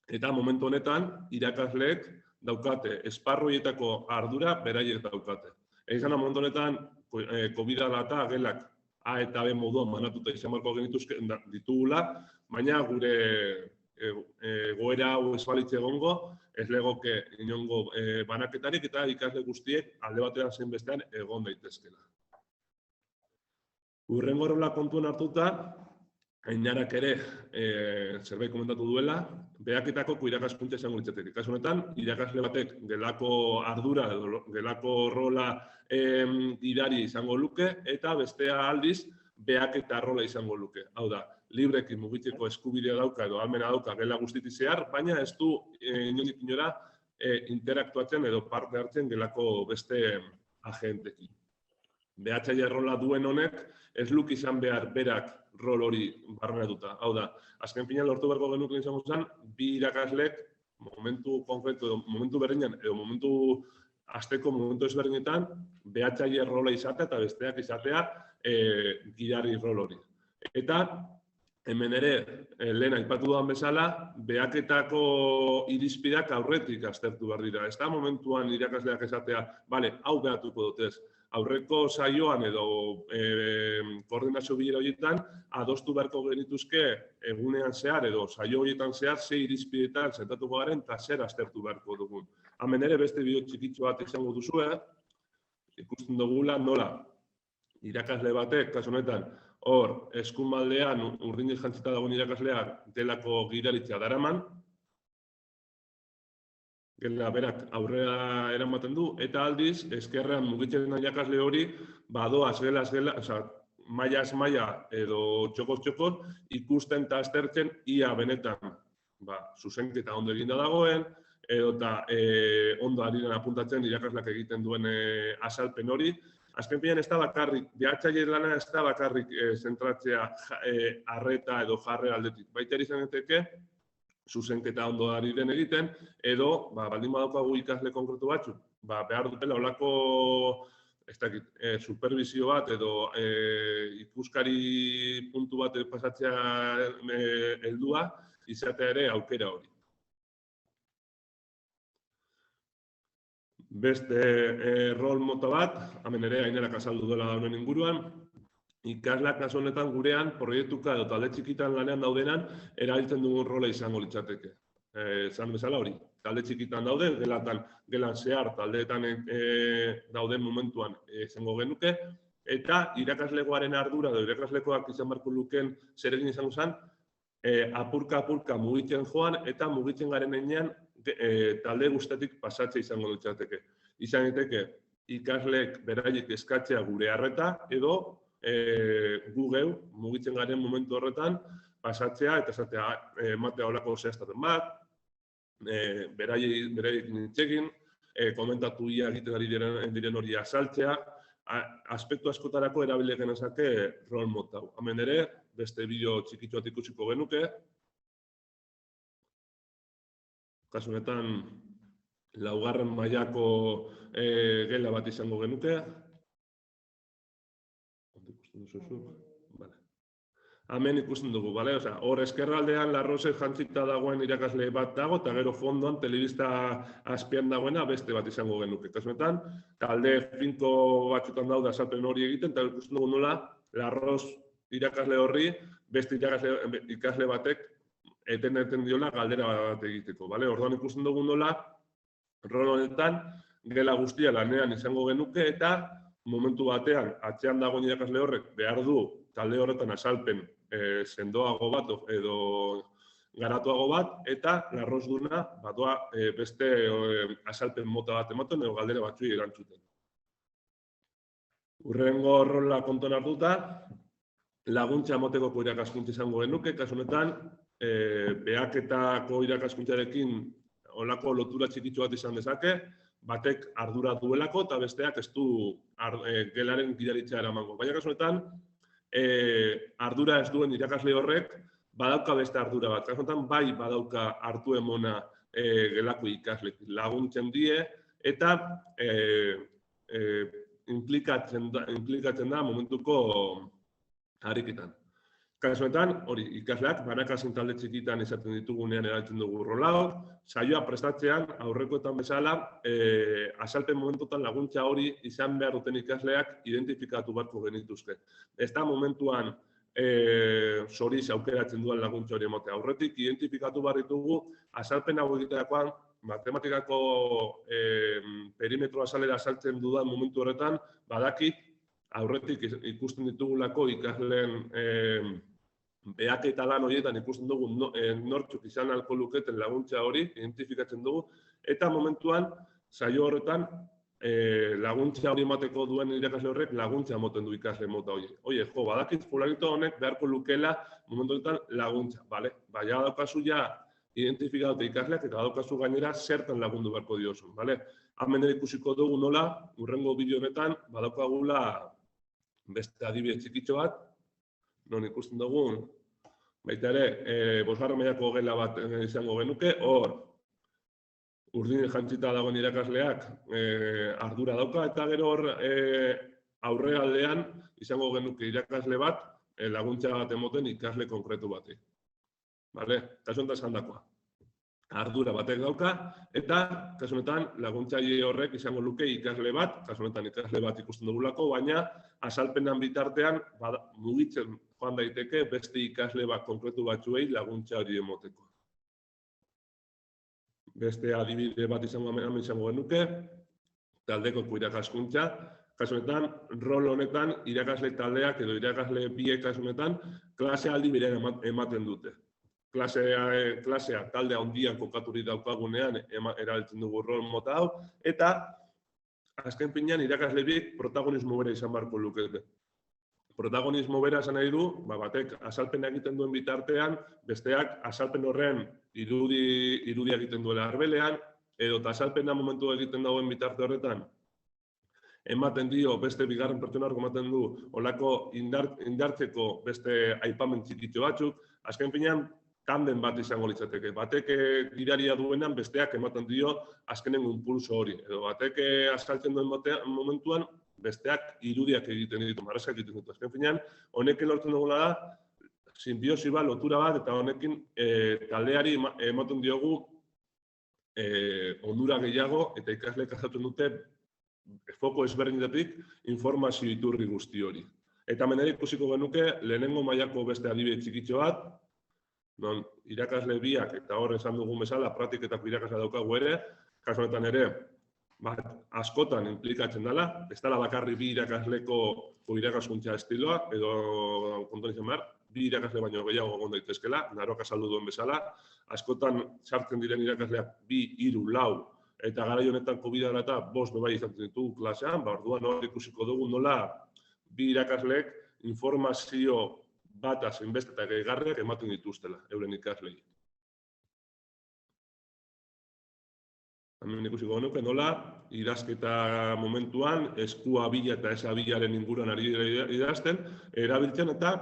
Eta momentu honetan irakasleek daukate esparroietako ardura beraiek daukate. Izan da momentu honetan COVID eta gelak A eta B moduan banatuta izan barko ditugula, baina gure goera hau ez balitze egongo, ez legoke inongo banaketarik eta ikasle guztiek alde batean zein bestean egon daitezkela. Hurrengo horrela kontuan hartuta, Ainarak ere zerbait komentatu duela, behaketako irakaskuntza izango litzateke. Kasu honetan, irakasle batek gelako ardura edo gelako rola gidari izango luke, eta bestea aldiz behaketa rola izango luke. Hau da, libreki mugitzeko eskubidea dauka edo ahalmena dauka gela guztitik zehar, baina ez du inondik inora interaktuatzen edo parte hartzen gelako beste agentekin. Behatzaile rola duen honek ez luk izan behar berak rol hori barneratuta. Hau da, azken finean lortu beharko genuke izango zen, bi irakaslek momentu konkretu edo momentu berdinean edo momentu asteko momentu ezberdinetan behatzaile rola izatea eta besteak izatea gidari rol hori. Eta hemen ere, lehen aipatu dudan bezala, behaketako irizpideak aurretik aztertu behar dira. Ez da momentuan irakasleak esatea, bale, hau behatuko dutez. Aurreko saioan edo koordinazio bilera horietan adostu beharko genituzke egunean zehar edo saio horietan zehar ze irizpideetan sentatuko garen eta zer aztertu beharko dugun. Hemen ere beste bideo txikitxo bat izango duzue, ikusten dugula nola irakasle batek, kasu honetan, hor eskumaldean urdinez jantzita dagoen irakasleak delako gidaritzea daraman, gela berak aurrera eramaten du, eta aldiz, eskerrean mugitzen irakasle hori, badoaz gelaz, mailaz maila edo txokoz, ikusten eta aztertzen ia benetan zuzenketa ondo eginda dagoen, edo eta ondo ariren apuntatzen irakasleak egiten duen azalpen hori. Azken finean ez da bakarrik, behatzaile lana ez da bakarrik zentratzea arreta edo jarre aldetik. Baita izan daiteke, zuzenketa ondo ari den egiten, edo, baldin badaukagu ikasle konkretu batzuk, behar dutela olako supervisio bat edo ikuskari puntu bat pasatzea heldua, izatea ere aukera hori. Beste rol mota bat, hemen ere Ainarak azaldu dela da honen inguruan, ikasleak kasu honetan gurean, proiektuka edo talde txikitan lanean daudenan, erabiltzen dugun rola izango litzateke. Zan bezala hori, talde txikitan daude, gelan zehar taldeetan dauden momentuan izango genuke, eta irakaslegoaren ardura edo irakaslekoak izan beharko lukeen zer egin izango zen, apurka mugitzen joan eta mugitzen garen heinean talde guztetik pasatzea izango litzateke. Izan daiteke ikasleek beraiek eskatzea gure arreta edo gu geu mugitzen garen momentu horretan pasatzea eta esatea ematea olako zehaztapen bat, beraiek nintzekin, komentatu ia egiten ari diren hori azaltzea, aspektu askotarako erabile genezake rol mota hau. Hemen ere, beste bideo txikitxo bat ikusiko genuke. Kasu honetan, laugarren mailako gela bat izango genuke. Hemen ikusten dugu, hor eskerraldean larrozek jantzita dagoen irakasle bat dago, eta gero fondoan telebista azpian dagoena beste bat izango genuke. Kasu honetan, talde finko batzutan daude azalpen hori egiten, eta ikusten dugu nola, larroz irakasle horri, beste ikasle batek eten diola galdera bat egiteko. Orduan ikusten dugu nola, rol honetan, gela guztia lanean izango genuke, eta momentu batean, atzean dagoen irakasle horrek behar du talde horretan azalpen sendoago bat edo garatuago bat, eta larrosduna badoa beste azalpen mota bat ematen edo galdera batzuei erantzuten. Hurrengo rola kontuan hartuta, laguntza emoteko irakaskuntza izango genuke, kasu honetan, behaketako irakaskuntzarekin olako lotura txikitxo bat izan dezake, batek ardura duelako eta besteak ez du gelaren gidaritza eramango. Baina kasu honetan, ardura ez duen irakasle horrek badauka beste ardura bat. Kasu honetan, bai badauka hartu emona gelako ikasle laguntzen die eta implikatzen da momentuko ariketan. Kasu honetan, hori ikasleak banakasin talde txikitan izaten ditugunean erabiltzen dugu rola, saioa prestatzean aurrekoetan bezala azalpen momentutan laguntza hori izan behar duten ikasleak identifikatu beharko genituzke. Ez da momentuan zoriz aukeratzen duen laguntza hori ematea. Aurretik identifikatu behar ditugu azalpen hau egiterakoan matematikako perimetro azalera azaltzen dudan momentu horretan badakit aurretik ikusten ditugulako ikasleen behaketa lan horietan ikusten dugu nortzuk izan ahalko luketen laguntza hori, identifikatzen dugu, eta momentuan, saio horretan, laguntza hori emateko duen irakasle horrek laguntza emoten du ikasle mota hori. Oie, badakit fulanito honek beharko lukela momentu horretan laguntza, bale? Baina daukazu ja identifikatu ikasleak eta daukazu gainera zertan lagundu beharko diozu, bale? Hemen ere ikusiko dugu nola, hurrengo bideo honetan, badaukagula beste adibide txikitxo bat, non ikusten dugun, baita ere, 5. mailako gela bat izango genuke, hor, urdin jantzita dagoen irakasleak ardura dauka, eta gero hor aurrealdean izango genuke irakasle bat, laguntza bat emoten ikasle konkretu bati. Kasu honetan esandakoa. Ardura batek dauka, eta kasu honetan laguntzaile horrek izango luke ikasle bat, kasu honetan ikasle bat ikusten dugulako, baina azalpenan bitartean mugitzen joan daiteke beste ikasle bat konkretu batzuei laguntza hori emoteko. Beste adibide bat izango genuke, taldeko irakaskuntza, kasu honetan, rol honetan irakasle taldeak edo irakasle biek kasu honetan klase aldi berean ematen dute. Klasea talde handian kokaturik daukagunean erabiltzen dugu rol mota hau, eta azken finean irakasle biek protagonismo bera izan beharko lukete. Protagonismo bera esan nahi du, batek azalpena egiten duen bitartean, besteak azalpen horren irudia egiten duela arbelean, edo azalpena momentu egiten dagoen bitarte horretan, ematen dio beste bigarren pertsonarko ematen du olako indartzeko beste aipamen txikitxo batzuk, azken finean tanden bat izango litzateke. Batek gidaria duenan besteak ematen dio azkenengo impulso hori. Edo batek azaltzen duen momentuan besteak irudiak egiten ditu, marrazak egiten ditu. Azken finean, honekin lortzen dugula da, sinbiosi bat, lotura bat, eta honekin taldeari ematen diogu onura gehiago, eta ikasleek azaltzen dute foko ezberdinetatik informazio iturri guzti hori. Eta hemen ere ikusiko genuke lehenengo mailako beste adibide txikitxo bat, non irakasle biak eta hor esan dugun bezala praktiketako irakasle daukagu ere, kasu honetan ere, askotan implikatzen dela, ez dela bakarri bi irakasleko irakaskuntza estiloa, edo kontuan izan behar, bi irakasle baino gehiago egon daitezkela, Naroak azaldu duen bezala, askotan sartzen diren irakasleak 2, 3, 4, eta garai honetan COVID dela eta 5 bai izan ditugu klasean, orduan hor ikusiko dugu nola bi irakasleek informazio bata zein-beste eta gehigarriak ematen dituztela, euren ikaslei. Hemen ikusiko genuke nola, idazketa momentuan, eskua bila eta esa bilaren inguruan ari idazten, erabiltzen eta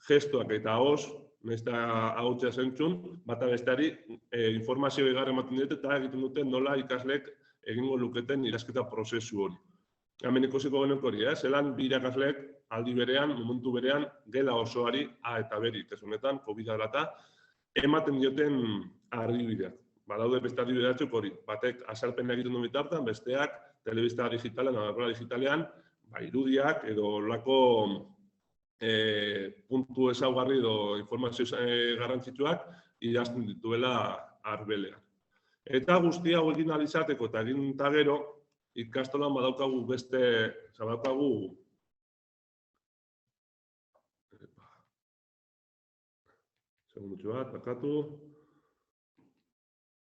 gestoak eta hoz, nesta ahotsa zentzun, bata besteari informazio gehigarri ematen dute eta egiten dute nola ikasleek egingo luketen idazketa prozesu hori. Hemen ikusiko genuke hori, zelan bi irakasleek aldi berean, momentu berean, gela osoari A eta B honetan, COVID dela eta ematen dioten argibideak. Badaude beste adibide batzuk hori, batek azalpena egiten duen bitartean, besteak telebista digitalean, nabarra digitalean, irudiak edo lako puntu ezaugarri edo informazio garrantzitsuak idazten dituela arbelean. Eta guzti hau egin ahal izateko eta egin eta gero, ikastolan badaukagu beste, badaukagu Segundutxo bat, bakatu.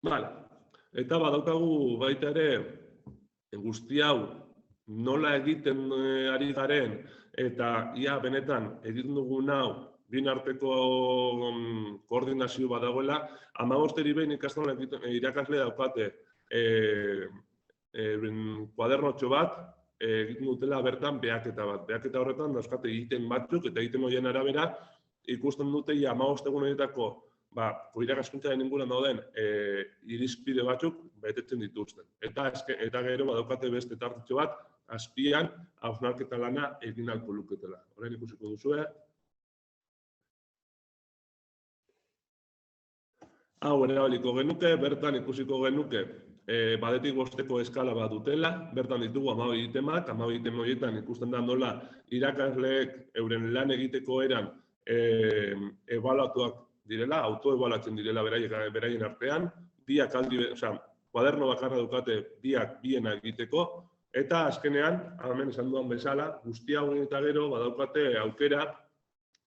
Vale. Eta badaukagu baita ere, guzti hau nola egiten ari garen, eta ia benetan egiten dugun hau, bien arteko koordinazio badagoela, 15 behin ikastolan irakasle daukate kuadernotxo bat, egiten dutela bertan behaketa bat. Behaketa horretan dauzkate egiten batzuk, eta egiten horien arabera, ikusten dute 15 egunetako irakaskuntzaren inguruan dauden irizpide batzuk betetzen dituzten. Eta gero badaukate beste tartetxo bat, azpian hausnarketa lana egin ahalko luketela. Orain ikusiko duzue. Hau erabaliko genuke, bertan ikusiko genuke batetik bosteko eskala bat dutela, bertan ditugu 12 itemak, 12 item horietan ikusten da nola irakasleek euren lan egiteko eran ebaluatuak direla, autoebaluatzen direla beraien artean, biak kuaderno bakarra dukate biak biena egiteko, eta azkenean, hemen esan duan bezala, guzti hau eta gero badaukate aukera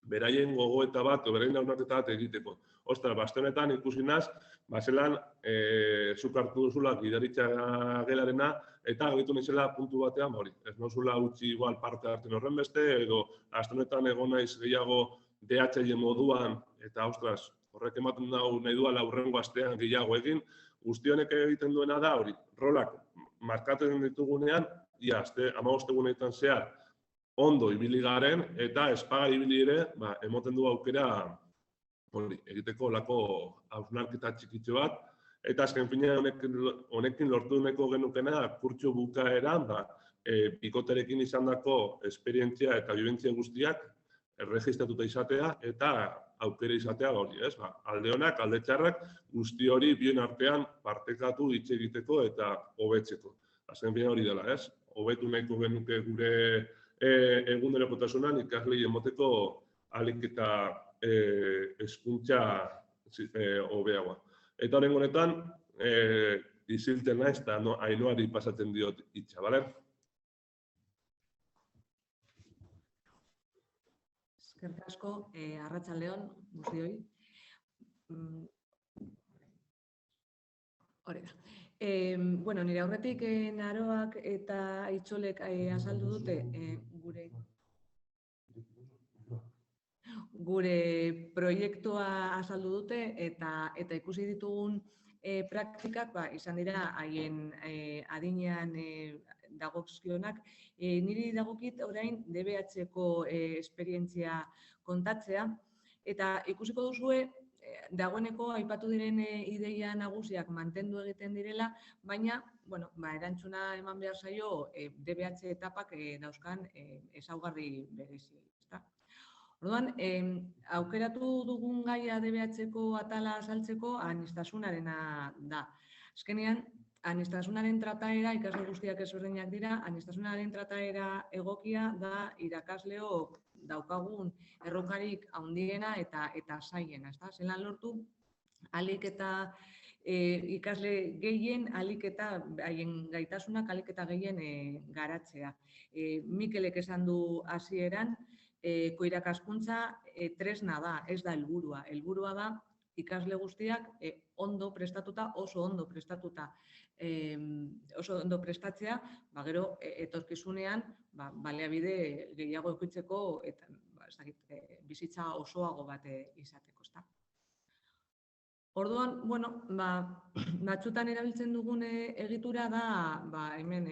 beraien gogoeta bat, beraien hausnarketa bat egiteko. Ostras, bastonetan ikusi naz, zelan zuk hartu duzula gidaritza gelarena, eta agitu nizela puntu batean hori. Ez nozula utzi igual parte hartzen horren beste, edo astonetan egon naiz gehiago DHL moduan, eta ostras, horrek ematen dago nahi duala hurrengo astean gehiago egin, guzti honek egiten duena da hori, rolak markatzen ditugunean, 15 egunetan zehar ondo ibili garen, eta espaga ibili ere, emoten du aukera egiteko olako hausnarketa txikitxo bat, eta azken finean honekin lortu neko genukena kurtso bukaeran, bikoterekin izandako esperientzia eta bibentzia guztiak erregistratuta izatea eta aukera izatea hori, ez? Alde honak, alde txarrak, guzti hori bien artean partekatu hitz egiteko eta hobetzeko. Azken finean hori dela, ez? Hobetu nahiko genuke gure egunerokotasunan ikaslei emoteko ahalik eta hezkuntza hobeagoa. Eta horren honetan, isiltzen naiz eta Ainoari pasatzen diot hitza, bale? Eskerrik asko, arratsaldeon guztioi. Hori da. Bueno, nire aurretik Naroak eta Itxolek azaldu dute gure proiektua azaldu dute eta ikusi ditugun praktikak izan dira haien adinean dagozkionak. Niri dagokit orain DBH-ko esperientzia kontatzea eta ikusiko duzue dagoeneko aipatu diren ideia nagusiak mantendu egiten direla, baina erantzuna eman behar zaio DBH etapak dauzkan ezaugarri berezi. Orduan, aukeratu dugun gaia DBH-ko atala azaltzeko aniztasunarena da. Azkenean, aniztasunaren trataera, ikasle guztiak ezberdinak dira, aniztasunaren trataera egokia da irakasleok daukagun erronkarik handiena eta zailena. Zelan lortu, ahalik eta ikasle gehien, ahalik eta haien gaitasunak, ahalik eta gehien garatzea. Mikelek esan du hasieran, koirakaskuntza tresna da, ez da helburua. Helburua da ikasle guztiak ondo prestatuta, oso ondo prestatuta, oso ondo prestatzea, gero etorkizunean baliabide gehiago edukitzeko eta bizitza osoago bat izateko. Orduan, batzutan erabiltzen dugun egitura da hemen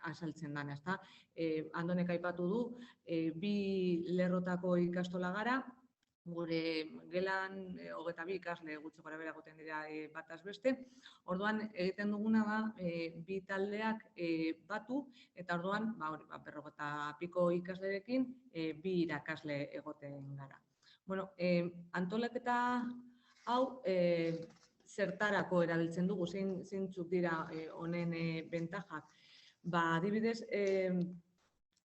azaltzen dana, ezta? Andonek aipatu du, 2 lerrotako ikastola gara, gure gelan 22 ikasle gutxi gorabehera egoten dira bataz beste. Orduan egiten duguna da 2 taldeak batu eta orduan 50 piko ikaslerekin 2 irakasle egoten gara. Antolaketa hau zertarako erabiltzen dugu, zeintzuk dira honen bentajak. Adibidez,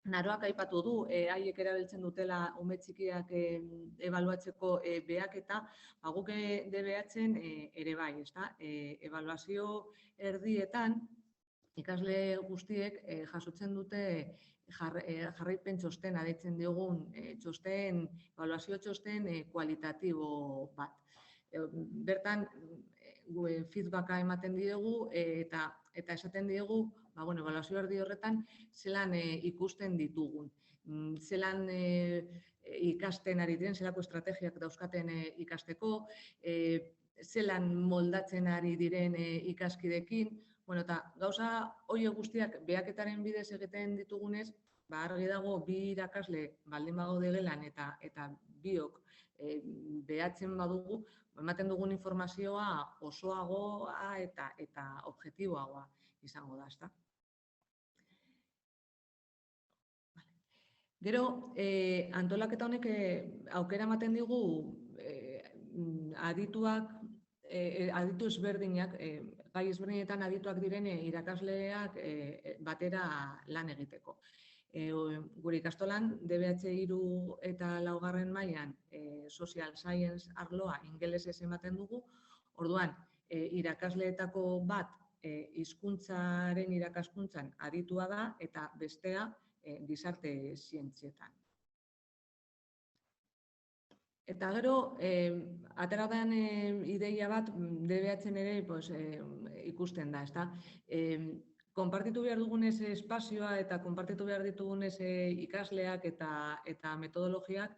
Naroak aipatu du, haiek erabiltzen dutela ume txikiak ebaluatzeko behaketa, guk DBH-en ere bai, ezta? Ebaluazio erdietan ikasle guztiek jasotzen dute jarraipen txostena deitzen diogun ebaluazio txosten kualitatibo bat. Bertan feedbacka ematen diogu eta esaten diogu ebaluazio erdi horretan zelan ikusten ditugun, zelan ikasten ari diren, zelako estrategiak dauzkaten ikasteko, zelan moldatzen ari diren ikaskidekin, eta gauza horiek guztiak behaketaren bidez egiten ditugunez, argi dago bi irakasle baldin bagaude gelan eta biok behatzen badugu, ematen dugun informazioa osoagoa eta objektiboagoa izango da, ezta? Gero, antolaketa honek aukera ematen digu aditu ezberdinak, gai ezberdinetan adituak diren irakasleak batera lan egiteko. Gure ikastolan DBH3 eta 4. mailan Social Science arloa ingelesez ematen dugu, orduan irakasleetako bat hizkuntzaren irakaskuntzan aditua da eta bestea gizarte zientzietan. Eta gero, atera den ideia bat DBH-en ere ikusten da, ezta? Konpartitu behar dugunez espazioa eta konpartitu behar ditugunez ikasleak eta metodologiak,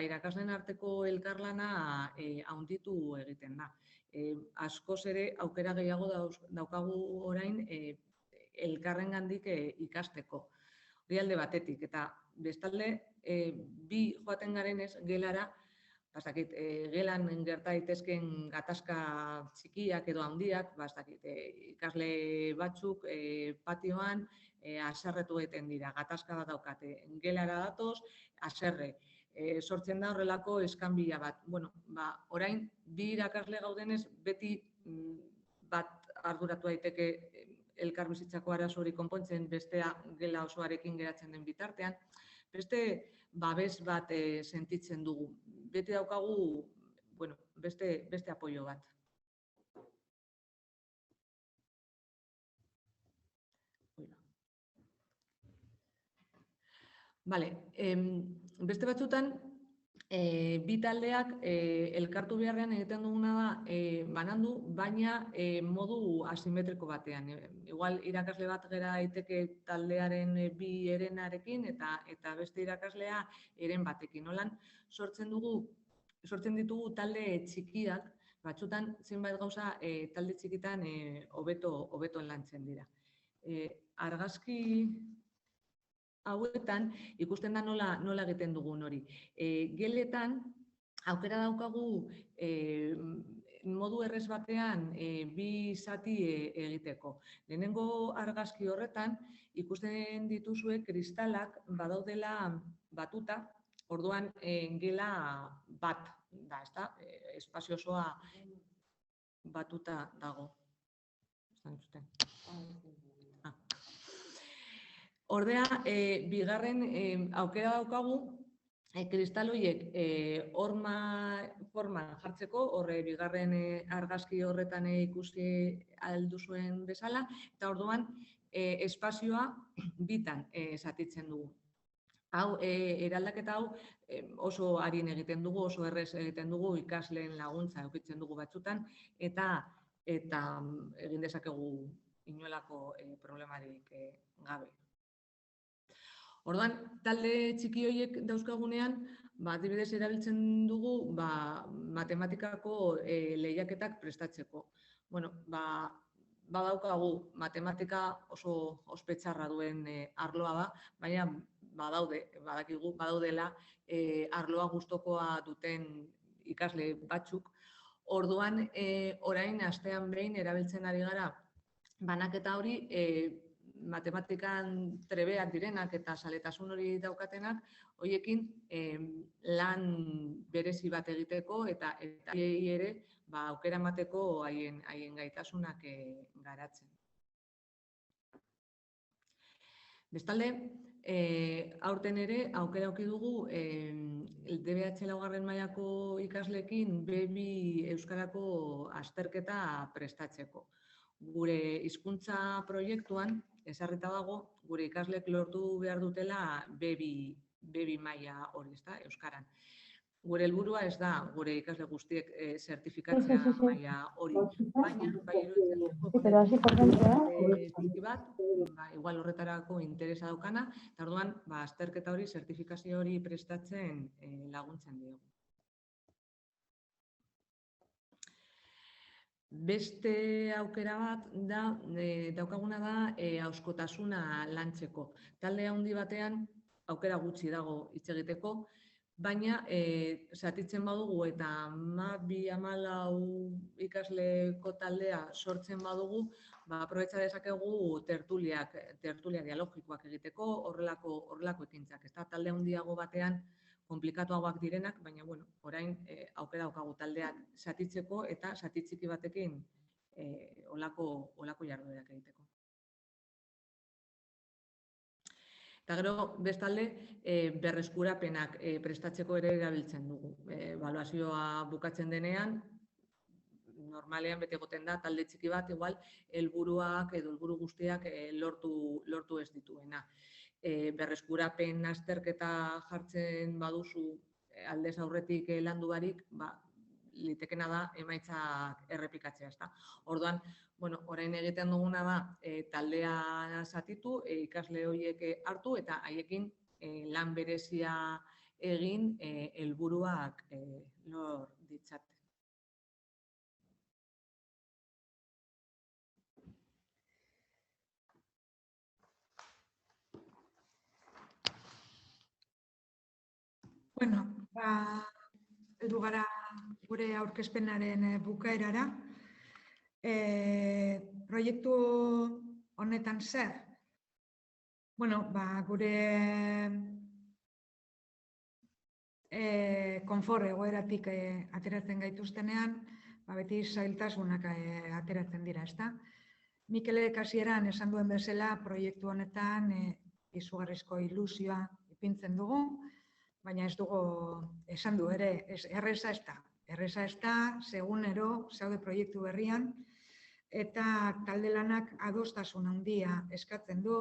irakasleen arteko elkarlana handitu egiten da. Askoz ere aukera gehiago daukagu orain elkarrengandik ikasteko. Hori alde batetik, eta bestalde, bi joaten garenez gelara, gelan gerta daitezkeen gatazka txikiak edo handiak, ikasle batzuk patioan haserretu egiten dira, gatazka bat daukate, gelara datoz, haserre. Sortzen da horrelako eskanbila bat. Orain, bi irakasle gaudenez, beti bat arduratu daiteke elkarbizitzako arazo hori konpontzen, bestea gela osoarekin geratzen den bitartean, beste babes bat sentitzen dugu. Beti daukagu beste apoio bat. Beste batzutan, bi taldeak elkartu beharrean egiten duguna da banandu, baina modu asimetriko batean. Igual irakasle bat gera daiteke taldearen bi herenarekin eta beste irakaslea heren batekin. Holan sortzen ditugu talde txikiak, batzutan zenbait gauza talde txikitan hobeto lantzen dira. Argazki hauetan ikusten da nola egiten dugun hori. Geletan aukera daukagu modu errez batean bi zati egiteko. Lehenengo argazki horretan ikusten dituzue kristalak badaudela batuta, orduan gela bat da, ezta? Espazio osoa batuta dago. Ordea, bigarren aukera daukagu kristal horiek forman jartzeko, horre bigarren argazki horretan ikusi alduzuen bezala, eta orduan espazioa bitan zatitzen dugu. Eraldaketa hau oso arin egiten dugu, oso errez egiten dugu, ikasleen laguntza edukitzen dugu batzutan, eta egin dezakegu inolako problemarik gabe. Orduan, talde txiki horiek dauzkagunean, adibidez erabiltzen dugu matematikako lehiaketak prestatzeko. Badaukagu matematika oso ospetsarra duen arloa da, baina badaudela arloa gustukoa duten ikasle batzuk. Orduan, orain astean behin erabiltzen ari gara banaketa hori matematikan trebeak direnak eta zaletasun hori daukatenak, horiekin lan berezi bat egiteko eta ere aukera emateko haien gaitasunak garatzen. Bestalde, aurten ere aukera eduki dugu DBH 4. mailako ikasleekin B2 euskarako azterketa prestatzeko. Gure hizkuntza proiektuan, ezarrita dago, gure ikasleek lortu behar dutela B2 maila hori, ezta, euskaran. Gure helburua ez da gure ikasle guztiek zertifikatzea maila hori, baina bai iruditzen txiki bat, igual horretarako interesa daukana, eta orduan azterketa hori, zertifikazio hori prestatzen laguntzen diogu. Beste aukera bat daukaguna da hauskotasuna lantzeko. Talde handi batean aukera gutxi dago hitz egiteko, baina zatitzen badugu eta 12-14 ikasleko taldea sortzen badugu, aprobetxa dezakegu tertulia dialogikoak egiteko, horrelako ekintzak. Talde handiago batean komplikatuagoak direnak, baina orain aukera daukagu taldeak zatitzeko eta zati txiki batekin olako jarduerak egiteko. Eta gero, bestalde, berreskurapenak prestatzeko ere erabiltzen dugu. Ebaluazioa bukatzen denean, normalean beti egoten da, talde txiki bat, igual, helburuak edo helburu guztiak lortu ez dituena. Berreskurapen azterketa jartzen baduzu aldez aurretik landu barik, litekena da emaitzak errepikatzea, ezta? Orduan, orain egiten duguna da taldea zatitu, ikasle horiek hartu eta haiekin lan berezia egin helburuak lor ditzaten. Heldu gara gure aurkezpenaren bukaerara. Proiektu honetan zer? Gure konfort egoeratik ateratzen gaituztenean, beti zailtasunak ateratzen dira, ezta? Mikelek hasieran esan duen bezala, proiektu honetan izugarrizko ilusioa ipintzen dugu, baina ez dugu esan du ere, erreza ez da. Erreza ez da, segunero, zaude proiektu berrian, eta talde lanak adostasun handia eskatzen du.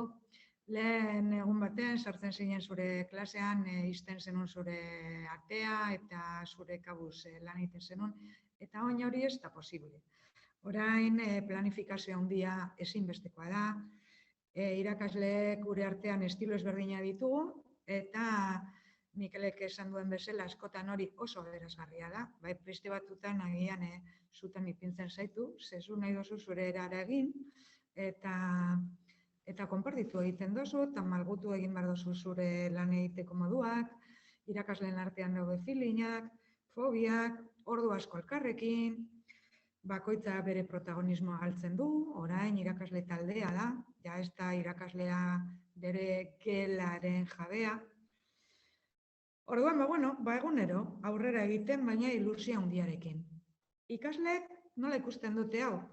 Lehen egun batean, sartzen zinen zure klasean, izten zenun zure artea eta zure kabuz lan egiten zenun, eta oin hori ez da posible. Orain planifikazio handia ezinbestekoa da, irakasleek gure artean estilo ezberdina ditugu, eta Mikelek esan duen bezala askotan hori oso berazgarria da, beste batzutan agian zuten ipintzen zaitu, zezu nahi dozu zure erara egin, eta konpartitu egiten dozu, eta malgutu egin behar dozu zure lan egiteko moduak, irakasleen artean daude feelingak, fobiak, ordu asko elkarrekin, bakoitza bere protagonismoa galtzen du, orain irakasle taldea da, ja ez da irakaslea bere gelaren jabea. Orduan, egunero, aurrera egiten, baina ilusia handiarekin. Ikasleek nola ikusten dute hau?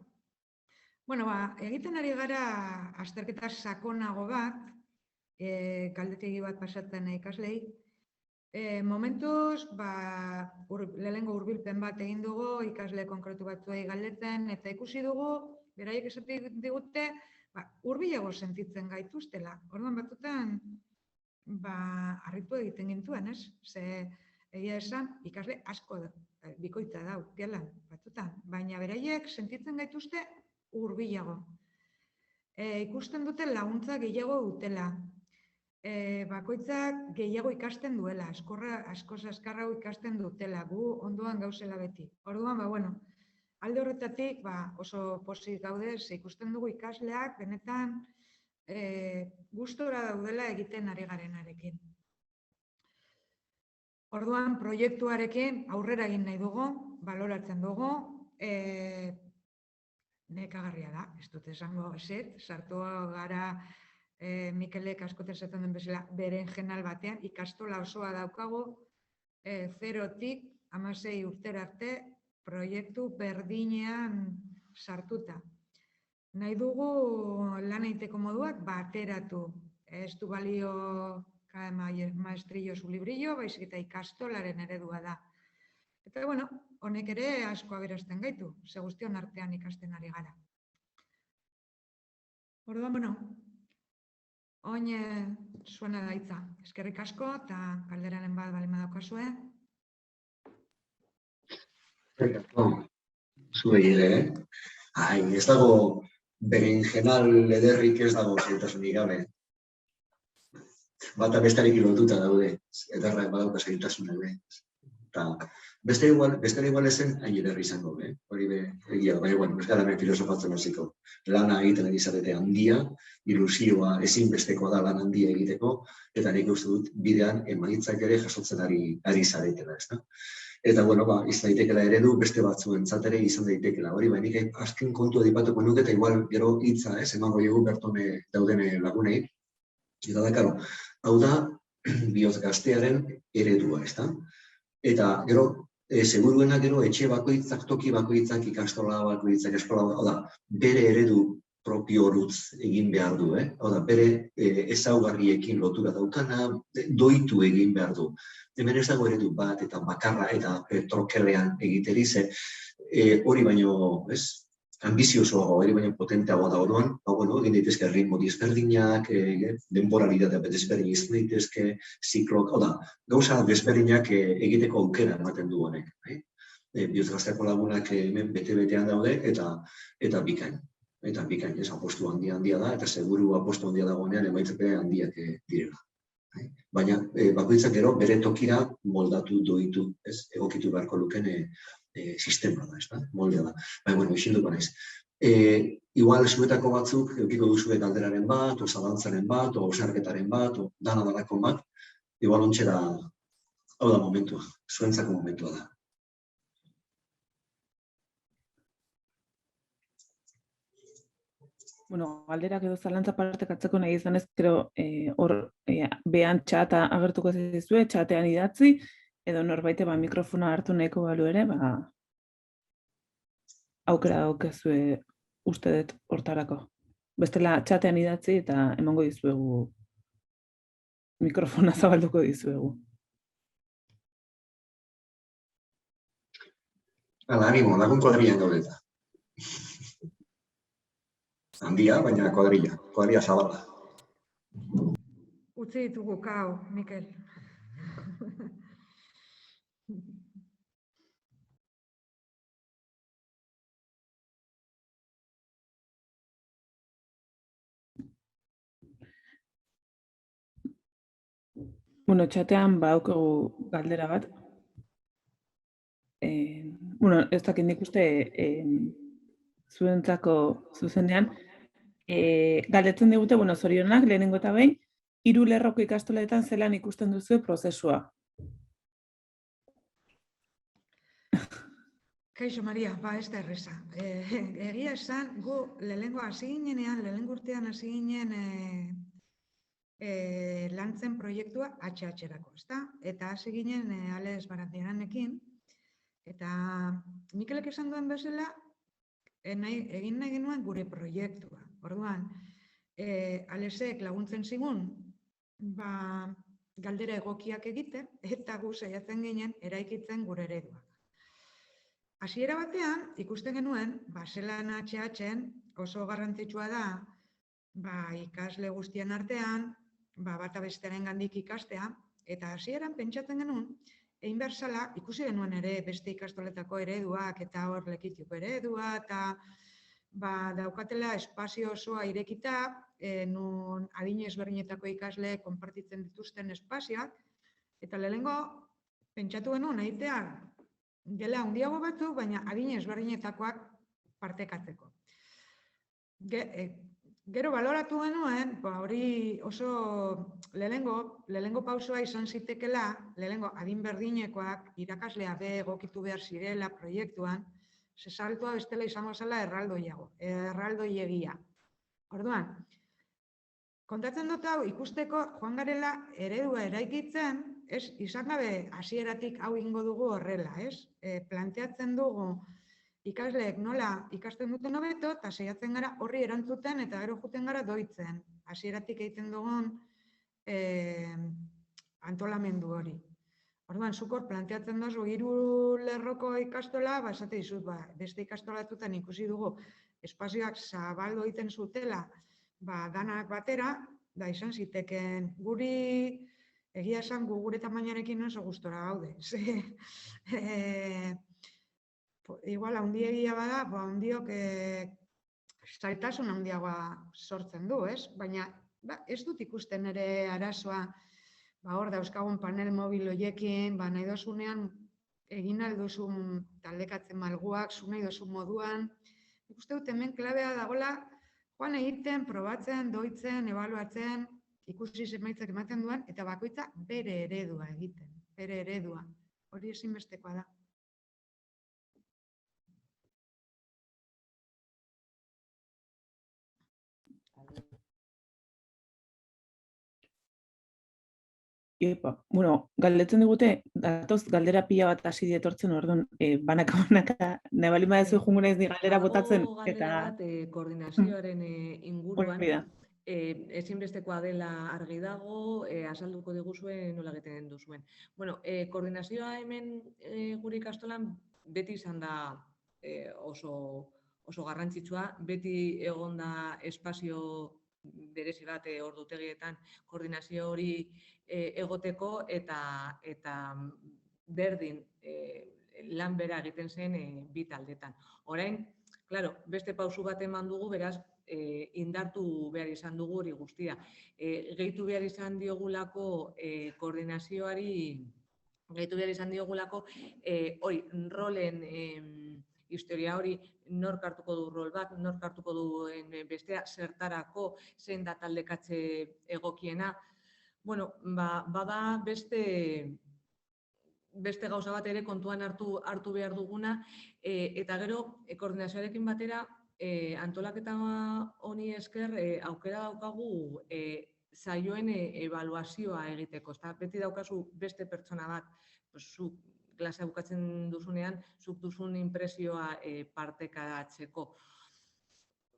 Egiten ari gara azterketa sakonago bat, galdetegi bat pasatzen ikaslei. Momentuz, lehenengo hurbilpen bat egin dugu, ikasle konkretu batzuei galdetzen, eta ikusi dugu, beraiek esaten digute, hurbilago sentitzen gaituztela. Orduan batzutan, harritu egiten gintuen, ez? Ze egia esan, ikasle asko bikoitza dau, gelan, batzutan. Baina beraiek sentitzen gaituzte hurbilago. Ikusten dute laguntza gehiago dutela. Bakoitzak gehiago ikasten duela, askoz azkarrago ikasten dutela, gu ondoan gauzela beti. Orduan, alde horretatik oso pozik gaude, ikusten dugu ikasleak benetan gustora daudela egiten ari garenarekin. Orduan, proiektuarekin aurrera egin nahi dugu, baloratzen dugu, nekagarria da, ez dut esango eset, sartu gara Mikelek askotan esaten den bezala beren jenal batean, ikastola osoa daukagu, 0-tik 16 urtera arte proiektu berdinean sartuta. Nahi dugu lan egiteko moduak bateratu. Ez du balio maestrillo su librillo, baizik eta ikastolaren eredua da. Eta, honek ere asko aberazten gaitu, ze guztion artean ikasten ari gara. Orduan, bueno, oin zuena daitza. Eskerrik asko eta galderaren bat balima daukazue. Zuei ere, ez dago berenjenal ederrik ez dago zailtasunik gabe. Bata bestarekin lotuta daude, ederrak badauka zailtasunak be. Eta beste igual ezen hain ederri izango, hori egia, baina bueno, ez gara hemen filosofatzen hasiko. Lana egiten ari zarete handia, ilusioa ezinbestekoa da lan handia egiteko, eta nik uste dut bidean emaitzak ere jasotzen ari zaretela, ezta? Eta, bueno, izan daitekela eredu, beste batzuentzat ere izan daitekela. Hori, nik azken kontua dipatuko nuke, eta igual gero hitza, emango dugu bertone dauden lagunei. Eta da, karo, hau da, bihotz gaztearen eredua, ezta? Eta, gero, seguruena gero, etxe bakoitzak, toki bakoitzak, ikastola bakoitzak, eskola, hau da, bere eredu propio horutz egin behar du, hau da, bere ezaugarriekin lotura daukana, doitu egin behar du. Hemen ez dago eredu bat eta bakarra eta trokelean egiteri ze hori baino, ambiziosoago, hori baino potenteagoa da orduan, egin daitezke ritmo desberdinak, denboralitatea desberdin izan daitezke, ziklok, gauza desberdinak egiteko aukera ematen du honek. Bihotz gazteko lagunak hemen bete-betean daude eta bikain. Eta bikain, apostu handia da, eta seguru apostu handia dagoenean emaitzape handiak direla. Baina bakoitzak gero bere tokira moldatu doitu, egokitu beharko luken sistema da, moldea da. Baina, bueno, isilduko naiz. Igual zuetako batzuk, eukiko duzue galderaren bat, o zalantzaren bat, o osarketaren bat, o dana-danako bat, igual ontxera, hau da momentua, zuentzako momentua da. Bueno, galderak edo zalantza partekatzeko nahi izan ez, hor behan txata agertuko zizue, txatean idatzi, edo norbaite mikrofona hartu nahiko balu ere, aukera daukezue uste dut hortarako. Bestela txatean idatzi eta emango dizuegu, mikrofona zabalduko dizuegu. Animo, lagun kuadrian gaudeta. Handia, baina kuadria zabala. Utzi ditugu kao, Mikel. Bueno, txatean badaukagu galdera bat. Bueno, ez dakit nik uste zuentzako zuzenean. Galdetzen digute, bueno, zorionak, lehenengo eta behin, 3 lerroko ikastoletan zelan ikusten duzu prozesua. Kaixo, Maria, ez da erreza. Egia esan, gu lehenengo hasi ginenean, lehenengo urtean hasi ginen lantzen proiektua HH-erako, ezta? Eta hasi ginen Alex Barandiaranekin, eta Mikelek esan duen bezala, egin nahi genuen gure proiektua. Orduan, Alexek laguntzen zigun, galdera egokiak egiten, eta gu saiatzen ginen eraikitzen gure ereduak. Hasiera batean, ikusten genuen, zelan HH-en oso garrantzitsua da, ikasle guztien artean, bata bestearen gandik ikastea, eta hasieran pentsatzen genuen, egin behar zala, ikusi genuen ere beste ikastoletako ereduak, eta hor lekituko eredua, eta daukatela espazio osoa irekita, nun adin ezberdinetako ikasle konpartitzen dituzten espazioak, eta lehenengo pentsatu genuen egitea gela handiago batzuk, baina adin ezberdinetakoak partekatzeko. Gero baloratu genuen, hori oso lehenengo pausoa izan zitekela, lehenengo adin berdinekoak irakaslea egokitu behar zirela proiektuan, saltua bestela izango zela erraldoiegia. Orduan, kontatzen dut hau ikusteko joan garela eredua eraikitzen, izan gabe hasieratik hau ingo dugu horrela, planteatzen dugu ikasleek nola ikasten duten hobeto, eta saiatzen gara horri erantzuten eta gero juten gara doitzen. Hasieratik egiten dugun antolamendu hori. Orduan, zuk hor planteatzen duzu 3 lerroko ikastola, esate dizut, beste ikastolatutan ikusi dugu espazioak zabaldu egiten zutela, danak batera, da izan ziteken guri, egia esan gure tamainarekin oso gustora gaude. Igual, handiegia bada, handiok zailtasun handiagoa sortzen du, ez? Baina ez dut ikusten ere arazoa, hor dauzkagun panel mobil horiekin, nahi dozunean egin alduzun taldekatzen malguak, zu nahi dozun moduan. Ikuste dut hemen klabea dagoela, joan egiten, probatzen, doitzen, ebaluatzen, ikusi emaitzak ematen duen, eta bakoitza bere eredua egiten, bere eredua. Hori ezinbestekoa da. Galdetzen digute, datoz galdera pila bat hasi dietortzen, orduan, banaka, nahi bali madezu jungo naiz ni galdera botatzen, eta... Galdera bat, koordinazioaren inguruan, ezinbestekoa dela argi dago, azalduko diguzuen nola egiten duzuen. Koordinazioa hemen gure ikastolan beti izan da oso garrantzitsua, beti egon da espazio berezi bat ordutegietan koordinazio hori egoteko eta berdin lan bera egiten zen bi taldetan. Orain, beste pausu bat eman dugu, beraz, indartu behar izan dugu hori guztia. Gehitu behar izan diogulako koordinazioari, gehitu behar izan diogulako hori, rolen historia hori, nork hartuko du rol bat, nork hartuko duen bestea, zertarako, zein da taldekatze egokiena. Bada beste gauza bat ere kontuan hartu behar duguna, eta gero, koordinazioarekin batera, antolaketa honi esker aukera daukagu saioen ebaluazioa egiteko. Beti daukazu beste pertsona bat, zuk klasea bukatzen duzunean, zuk duzun inpresioa partekatzeko.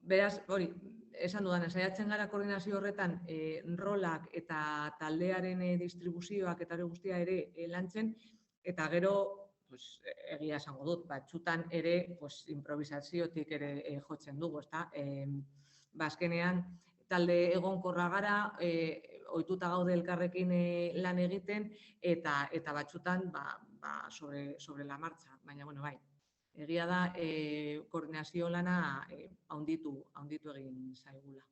Beraz, hori, esan dudan, saiatzen gara koordinazio horretan rolak eta taldearen distribuzioak eta hori guztia ere lantzen, eta gero, egia esango dut, batzutan ere improvisaziotik ere jotzen dugu, ezta? Azkenean, talde egonkorra gara, ohituta gaude elkarrekin lan egiten, eta batzutan sobre la marcha, baina, bai. Egia da, koordinazio lana handitu egin zaigula.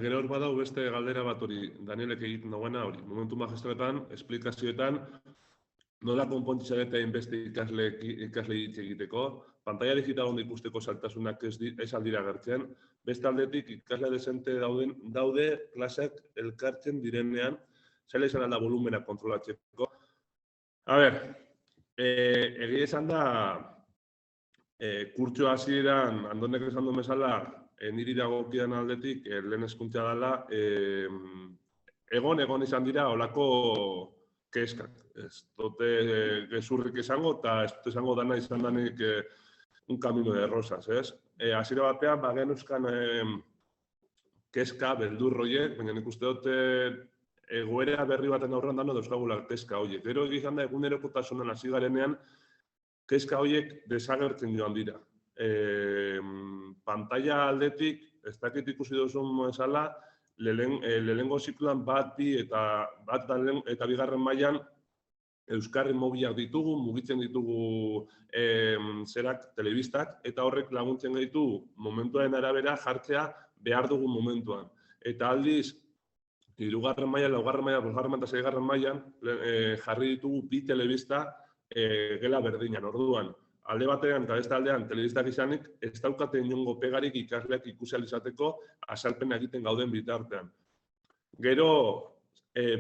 Gero hor badau beste galdera bat hori, Danielek egiten dagoena hori, momentu magistraletan, esplikazioetan, nola konpontzareta inbeste ikasle hitz egiteko, pantalla digital hon ikusteko saltasunak ez aldira agertzen, beste aldetik ikasle desente daude klaseak elkartzen direnean, zaila izan alda volumena kontrolatzeko. Egia esan da, kurtso hasieran Andonek esan duen bezala, niri dagokidan aldetik, lehen hezkuntza dela, egon izan dira olako keskak. Ez dute gezurrik izango, eta ez dute izango dana izan danik un camino de rosas, ez? Hasiera batean, genuzkan keska, beldurroiek, baina nik uste dute egoera berri baten aurrean dano dauzkagula keska horiek. Gero egizan da, egunerokotasunan hasi garenean, keska horiek desagertzen joan dira. Pantalla aldetik, ez dakit ikusi duzun bezala, lehenengo zikluan bati eta bigarren mailan euskarri mobilak ditugu, mugitzen ditugu telebistak, eta horrek laguntzen gaitu momentuaren arabera jartzea behar dugun momentuan. Eta aldiz, hirugarren mailan, laugarren mailan, bosgarren mailan eta seigarren mailan jarri ditugu bi telebista gela berdinan. Orduan, alde batean eta beste aldean telebistak izanik, ez daukate inongo pegarik ikasleak ikusi ahal izateko azalpena egiten gauden bitartean. Gero,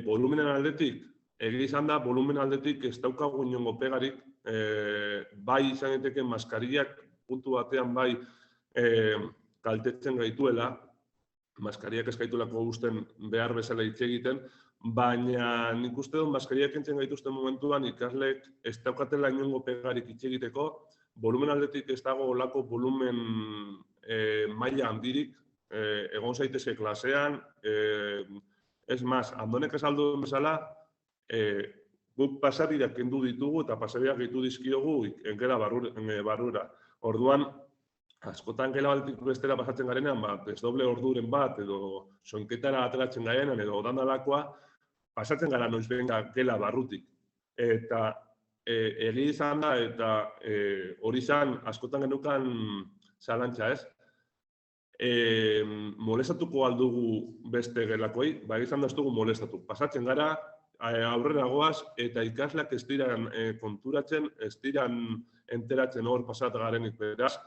volumenen aldetik, egia izan da, volumen aldetik ez daukagu inongo pegarik, bai izan daiteke maskariak puntu batean bai kaltetzen gaituela, maskariak ez gaitulako guzten behar bezala hitz egiten, baina nik uste dut maskariak entzen gaituzten momentuan ikasleek ez daukatela inongo pegarik hitz egiteko, volumen aldetik ez dago olako volumen maila handirik, egon zaitezke klasean, ez maz, Andonek esaldu bezala, guk pasabideak kendu ditugu eta pasabideak gehitu dizkiogu gela barrura. Orduan, askotan gela batetik bestera pasatzen garenean, desdoble orduren bat, edo soinketara ateratzen garenean, edo dandalakoa, pasatzen gara noizbenga gela barrutik. Eta egi izan da, eta hori izan, askotan genukan zalantza ez. Molestatuko aldugu beste gelakoi, izan da ez dugu molestatu. Pasatzen gara, aurrera goaz, eta ikasleak ez diran konturatzen, ez diran enteratzen hor pasat garenik beraz.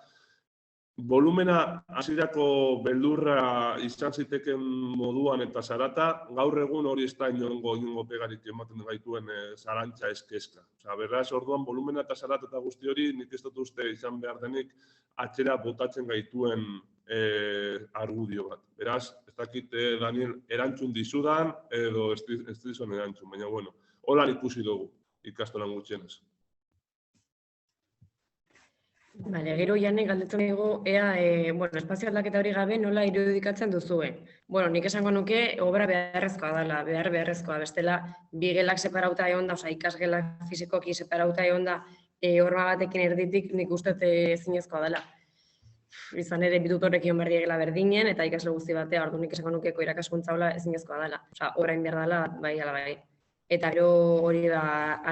Volumena hasierako beldurra izan ziteken moduan eta zarata, gaur egun hori ez da inongo pegarik ematen gaituen zarantza eskezka. Beraz, orduan, volumena eta zarata eta guzti hori nik ez dut uste izan behar denik atxera botatzen gaituen argudio bat. Beraz, ez dakit Daniel erantzun dizudan edo ez dizuen erantzun, baina bueno, holan ikusi dugu ikastolan gutxienez. Bale, gero Janek galdetzen dugu, espazio aldaketa hori gabe nola irudikatzen duzuen. Bueno, nik esango nuke obra beharrezkoa dela, beharrezkoa, bestela bi gelak separauta egon da, ikasgelak fizikoki separauta egon da, horma batekin erditik nik uste ezinezkoa dela. Izan ere, bitutorekin berri egela berdinen, eta ikasle guzti batea, ordu nik esango nukeko irakaskuntza hola ezinezkoa dela. Orain behar dela, bai, ala bai. Eta gero hori da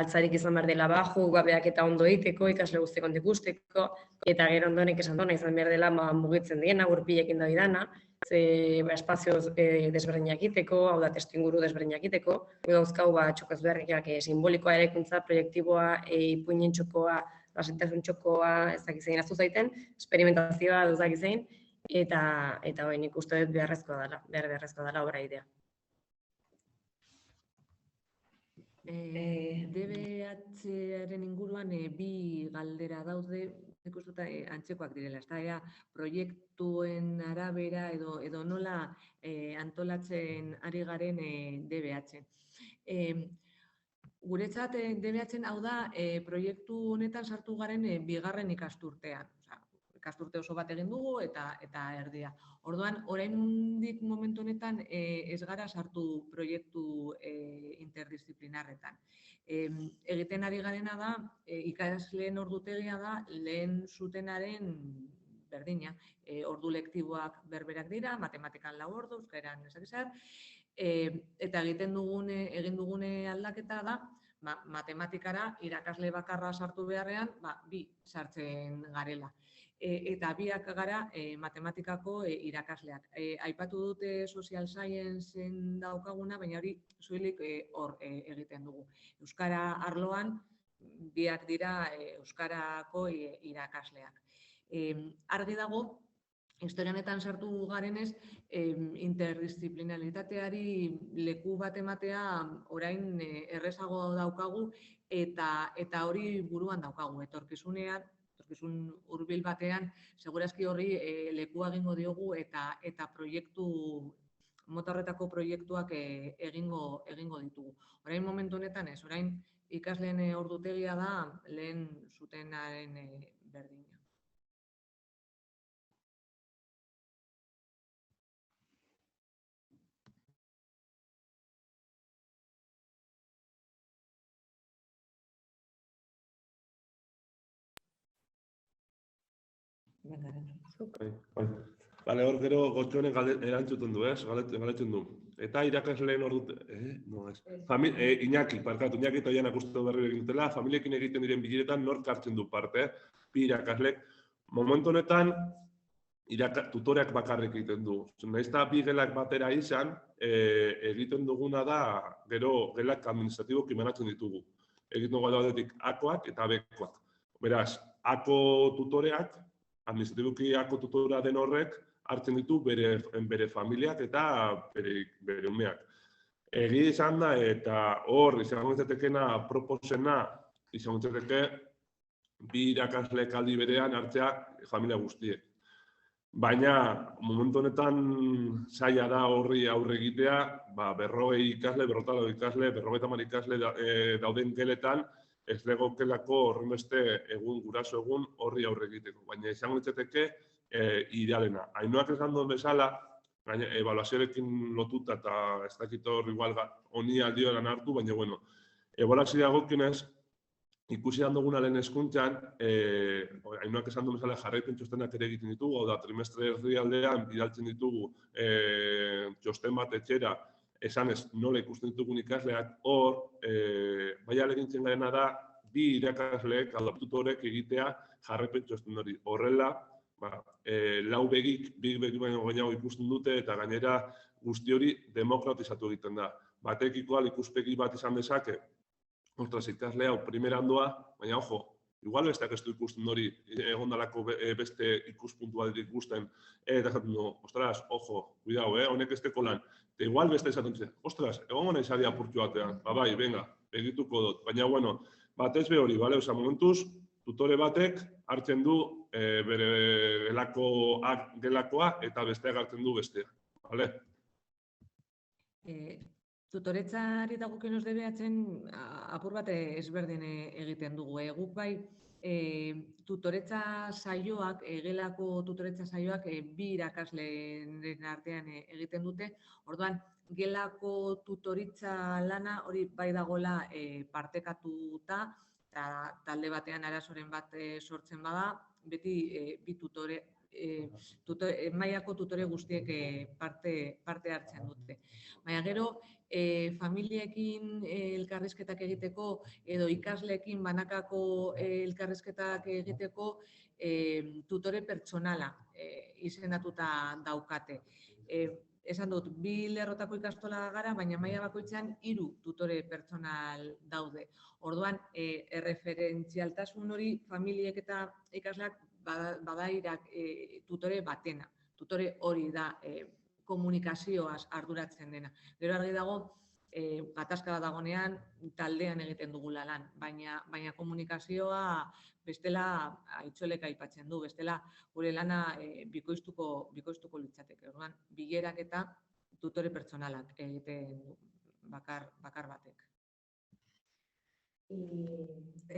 altzarik izan behar dela baju, gabeak eta ondo egiteko, ikasle guztiak ondo ikusteko, eta gero ondonek esan duna izan behar dela mugitzen diena, gurpilekin da bidana, espazio desberdinak egiteko, hau da testuinguru desberdinak egiteko, gauzkau txokaz beharriak simbolikoa eraikuntza, proiektiboa, ipuinen txokoa, lasentasun txokoa, ez dakizein aztu zaiten, esperimentazioa ez dakizein, eta hori nik uste dut beharrezkoa dela obra idea. DBH-aren inguruan bi galdera daude, ikustuta antzekoak direla, proiektuen arabera edo nola antolatzen ari garen DBH. Guretzat DBH-en hau da proiektu honetan sartu garen bigarren ikasturtean. Ikasturte oso bat egin dugu eta erdia. Orduan, oraindik momentu honetan ez gara sartu proiektu interdisciplinarretan. Egiten ari garena da, ikasleen ordutegia da, lehen zutenaren berdina. Ordu lektiboak berberak dira, matematikan 4 ordu, euskaran ezakizar, eta egin dugune aldaketa da, matematikara irakasle bakarra sartu beharrean, bi sartzen garela. Eta biak gara matematikako irakasleak. Aipatu dute social scienceen daukaguna, baina hori zuelik hor egiten dugu. Euskara arloan biak dira euskarako irakasleak. Argi dago, historia honetan sartu garenez, interdisciplinaritateari leku bat ematea orain errezago daukagu eta hori buruan daukagu. Etorkizun hurbil batean, segurazki horri lekua egingo diogu eta proiektu, mota horretako proiektuak egingo ditugu. Orain momentu honetan ez, orain ikasleen ordutegia da lehen zutenaren berdina. Bale, hor gero gotxonek erantzuten du, ez? Galetzen du. Eta irakasleen ordu... No, ez. Iñaki eta Janak uste berri egin dutela, familiekin egiten diren bileretan nork hartzen du parte, bi irakaslek. Momentu honetan, tutoreak bakarrik egiten du. Nahiz eta bi gelak batera izan, egiten duguna da, gero gelak administratiboki banatzen ditugu. Egiten dugu aldetik A-koak eta B-koak. Beraz, A-ko tutoreak, administratiboki A-ko tutora den horrek, hartzen ditu bere familiak eta bere umeak. Egi izan da, eta hor, izango entzatekena proposena, izango entzateke, bi irakasleek aldi berean hartzea familia guztiek. Baina, momentu honetan zaila da horri aurre egitea, 40 ikasle, 50 ikasle, 50 ikasle dauden geletan, ez legokelako horrenbeste egun, guraso egun horri aurre egiteko. Baina izango entzateke, idealena. Ainoak esan duen bezala, ebaluazioarekin lotuta eta ez dakit hor igual honi aldioan hartu, baina bueno, Ebaluazioa dagokionez, ikusi duguna lehen hezkuntzan, Ainuak esan du bezala jarraipen txostenak ere egiten ditugu, hau da, trimestre erdialdean bidaltzen ditugu txosten bat etxera, esanez nola ikusten ditugun ikasleak, hor, bai ahalegintzen garena da, bi irakasleek, tutorek egitea jarraipen txosten hori. Horrela, lau begik, bi baino gehiago ikusten dute, eta gainera guzti hori demokratizatu egiten da. Batekiko ikuspegi bat izan dezake, ostras, ikasle hau primeran doa, baina, ojo, igual besteak ez du ikusten hori, egondalako beste ikuspuntu bat ikusten, eta esaten du, ostras, ojo, cuidao, honek ez teko lan. Eta igual beste esaten zen, ostras, egongo nahi zari apurtxo batean, bai, venga, egituko dut. Baina, bueno, batez be hori, bale, oza, momentuz, tutore batek hartzen du bere gelakoa eta besteak hartzen du bestea, bale? Tutoretzari dagokionez debeatzen apur bat ezberdin egiten dugu. Guk bai tutoretza saioak, gelako tutoretza saioak bi irakasleen artean egiten dute. Orduan, gelako tutoritza lana hori bai dagoela partekatuta, eta talde batean arazoren bat sortzen bada, beti bi tutore, mailako tutore guztiek parte hartzen dute. Baina gero, familiekin elkarrizketak egiteko edo ikasleekin banakako elkarrizketak egiteko tutore pertsonala izendatuta daukate. Esan dut, bi lerrotako ikastola gara, baina maila bakoitzean 3 tutore pertsonal daude. Orduan, erreferentzialtasun hori familiek eta ikasleak badairak tutore batena. Tutore hori da komunikazioaz arduratzen dena. Gero argi dago, gatazka bat dagonean taldean egiten dugula lan, baina komunikazioa bestela Aitxolek aipatzen du, bestela gure lana bikoiztuko litzateke. Orduan, bilerak eta tutore pertsonalak egiten du bakar batek.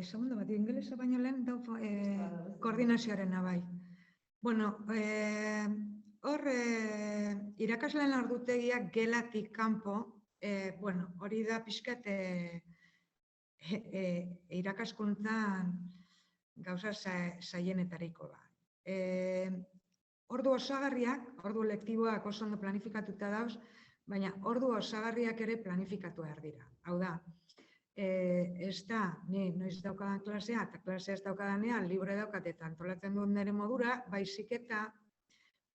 Segundo bat, ingelesa baino lehen dau koordinazioarena bai. Bueno, hor, irakasleen ordutegiak gelatik kanpo, hori da pixkat irakaskuntzan gauza zailenetariko da. Ordu osagarriak, ordu lektiboak oso ondo planifikatuta dauz, baina ordu osagarriak ere planifikatu behar dira. Hau da, ez da, ni noiz daukadan klasea, eta klasea ez daukadanean, libre daukat eta antolatzen duen nire modura, baizik eta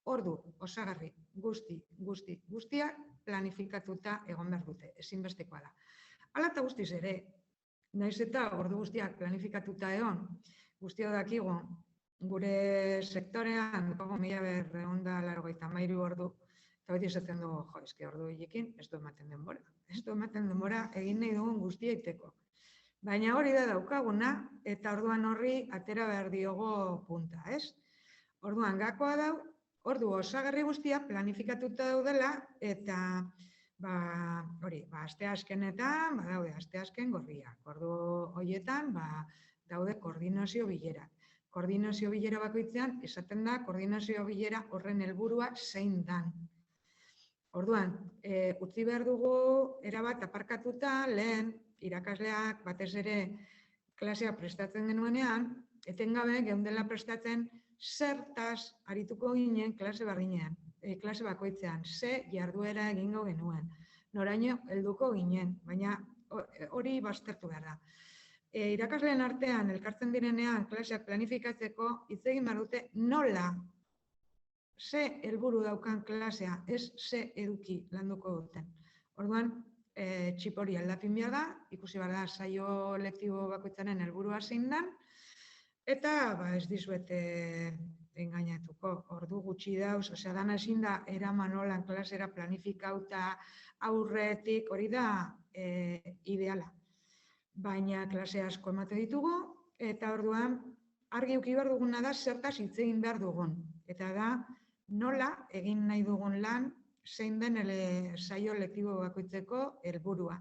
ordu osagarri guztiak planifikatuta egon behar dute, ezinbestekoa da. Hala eta guztiz ere, naiz eta ordu guztiak planifikatuta egon, guztio dakigu, gure sektorean, 1183 ordu, eta beti esaten dugu, eske ordu hiekin ez du ematen denbora. Ez du ematen denbora egin nahi dugun guztia iteko. Baina hori da daukaguna, eta orduan horri atera behar diogo punta, ez? Orduan gakoa dau, ordu osagarri guztia planifikatuta daudela, eta asteazkenetan, badaude asteazken gorriak. Ordu horietan, daude koordinazio bilerak. Koordinazio bilera bakoitzean, esaten da, koordinazio bilera horren helburua zein dan. Orduan, utzi behar dugu erabat aparkatuta, lehen irakasleak batez ere klasea prestatzen genuenean, etengabe geundela prestatzen zertaz arituko ginen klase bardinean, klase bakoitzean, ze jarduera egingo genuen, noraino helduko ginen, baina hori baztertu behar da. Irakasleen artean elkartzen direnean klaseak planifikatzeko hitz egin behar dute nola ze helburu daukan klasea, ez ze eduki landuko duten. Orduan, txip hori aldapin behar da, ikusi behar da saio lektibo bakoitzaren helburua zein dan, eta ez dizuete engainatuko, ordu gutxi dauz, osea, dana ezin da eraman holan klasera planifikauta aurretik, hori da ideala. Baina klase asko emate ditugu, eta orduan argi uki behar duguna da zertaz hitz egin behar dugun. Eta da nola egin nahi dugun lan zein den saio lektibo bakoitzeko helburua.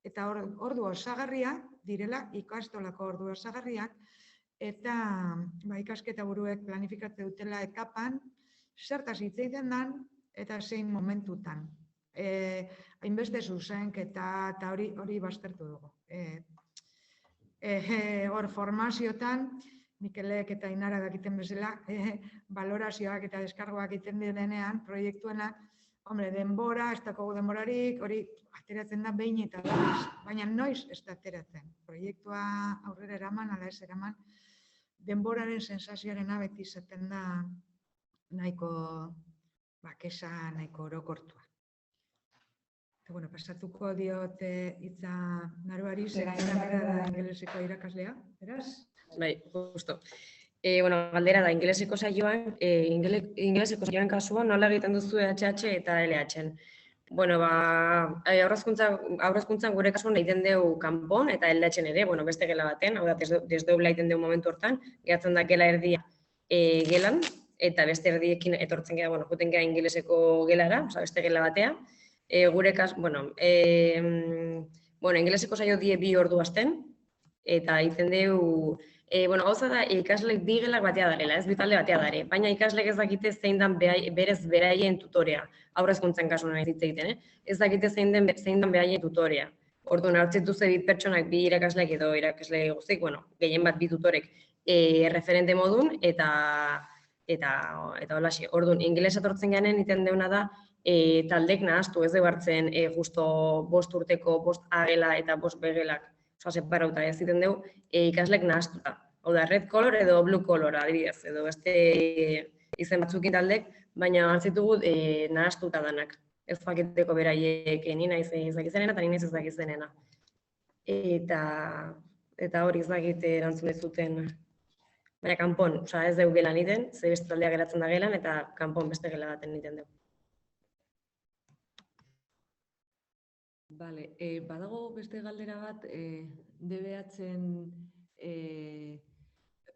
Eta ordu osagarriak direla ikastolako ordu osagarriak, eta ikasketa buruek planifikatze dutela etapan zertaz hitz egiten dan eta zein momentutan. Hainbeste zuzenketa eta hori baztertu dugu. hor formaziotan, Mikelek eta Inara dakiten bezala, balorazioak eta deskargoak egiten direnean, proiektuenak, hombre, denbora, ez dago denborarik, hori ateratzen da behin eta berriz, baina noiz ez da ateratzen. Proiektua aurrera eraman, ala ez eraman, denboraren sensazioarena beti izaten da nahiko bakesa, nahiko orokortua. Bueno, pasatuko diot hitza Naruari, zera da ingeleseko irakaslea, beraz? Bai, justo. Galdera da, ingeleseko saioan kasuan nola egiten duzu EHH eta LH-en. Aurrezkuntzan gure kasuan egiten dugu kanpon eta LH-en ere, beste gela baten, hau da, desdobla egiten dugu momentu hortan, gehatzen da gela erdia gelan, eta beste erdiekin etortzen gara, juten gara ingeleseko gelara, beste gela batea. Gure kasuan, ingeleseko saio die 2 ordu hasten, eta egiten dugu, gauza da, ikaslek bi gelak batea darela, ez bitalde batea dare, baina ikaslek ez dakite zein den berez beraien tutorea, aurrezkuntzen kasuan ez egiten, ez dakite zein den beraien tutorea. Orduan, hartzen duzu bi pertsonak, bi irakasleak edo irakasle guztik, gehien bat bi tutorek referente modun, eta holaxe. Orduan, ingelesa tortzen ganen egiten deuna da, taldek nahaztu, ez dugu hartzen justo 5 urteko 5 agela eta 5 begelak, separauta ez egiten dugu, ikaslek nahaztuta. Hau da, red color edo blue color, adibidez, edo beste izen batzukin taldek, baina hartzitugu nahaztuta danak. Ez dakiteko beraiek nina izakizenena eta nina ez dakizenena. Eta hori ez dakite erantzun dizuten. Baina kanpon, ez dugu gelan iten, ze beste taldea geratzen da gelan, eta kanpon beste gela baten iten dugu. Bale, badago beste galdera bat, DBH-en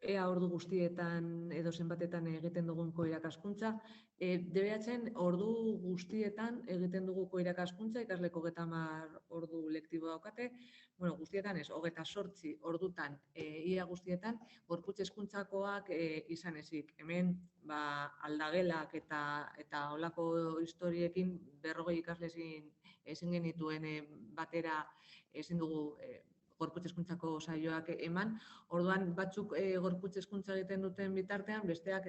ea ordu guztietan edo zenbatetan egiten dugun irakaskuntza. DBH-en ordu guztietan egiten dugu irakaskuntza, ikasleko 30 ordu lektibo daukate, guztietan ez, 28 ordutan, ia guztietan, gorputz hezkuntzakoak izan ezik. Hemen, aldagelak eta holako historiekin 40 ikasle ezin genituen batera ezin dugu gorputz hezkuntzako saioak eman. Orduan, batzuk gorputz hezkuntza egiten duten bitartean, besteak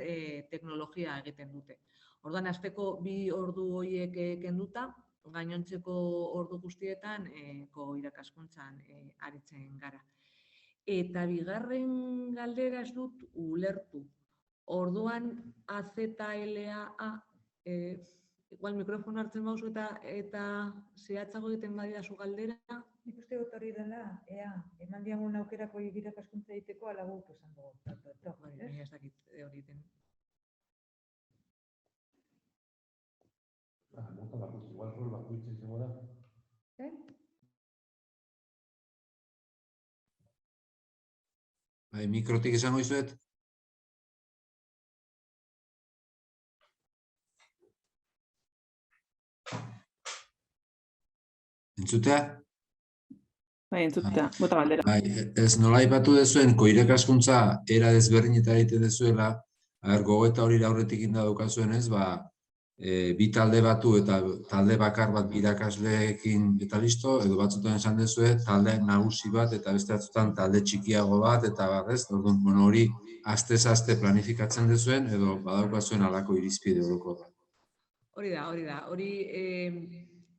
teknologia egiten dute. Orduan, asteko 2 ordu horiek kenduta, gainontzeko ordu guztietan irakaskuntzan aritzen gara. Eta bigarren galdera ez dut ulertu. Orduan, AZLAA, igual mikrofono hartzen bauzu eta zehatzago egiten badidazu galdera. Nik uste dut hori dela, eman diagun aukerako irakaskuntza egiteko ala guk esan dugu. Baina ez dakit hori den. Igual rol bakoitza izango da. Mikrotik esango izuet. Entzutea? Entzutea, bota galdera. Ez nola aipatu dezuen, irakaskuntza era desberdinetan egiten dezuela, gogoeta hori aurretik indadukazuen ez, bi talde batu eta talde bakar bat irakasleekin eta listo, edo batzutan esan dezue, talde nagusi bat eta beste batzutan talde txikiago bat eta barrez, hori astez-aste planifikatzen dezuen edo badaukazuen alako irizpide horoko da. Hori da. Hori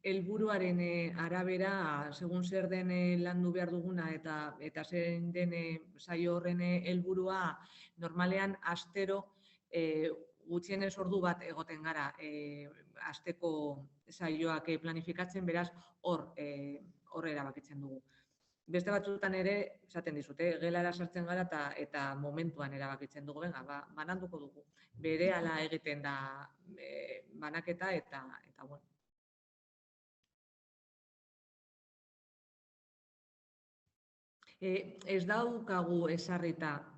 helburuaren arabera, segun zer den landu behar duguna eta zein den saio horren helburua, normalean astero gutxienez ordu bat egoten gara asteko saioak planifikatzen, beraz hor erabakitzen dugu. Beste batzutan ere, esaten dizute, gelara sartzen gara eta momentuan erabakitzen dugu, bananduko dugu. Berehala egiten da banaketa eta bueno. Ez daukagu esarrita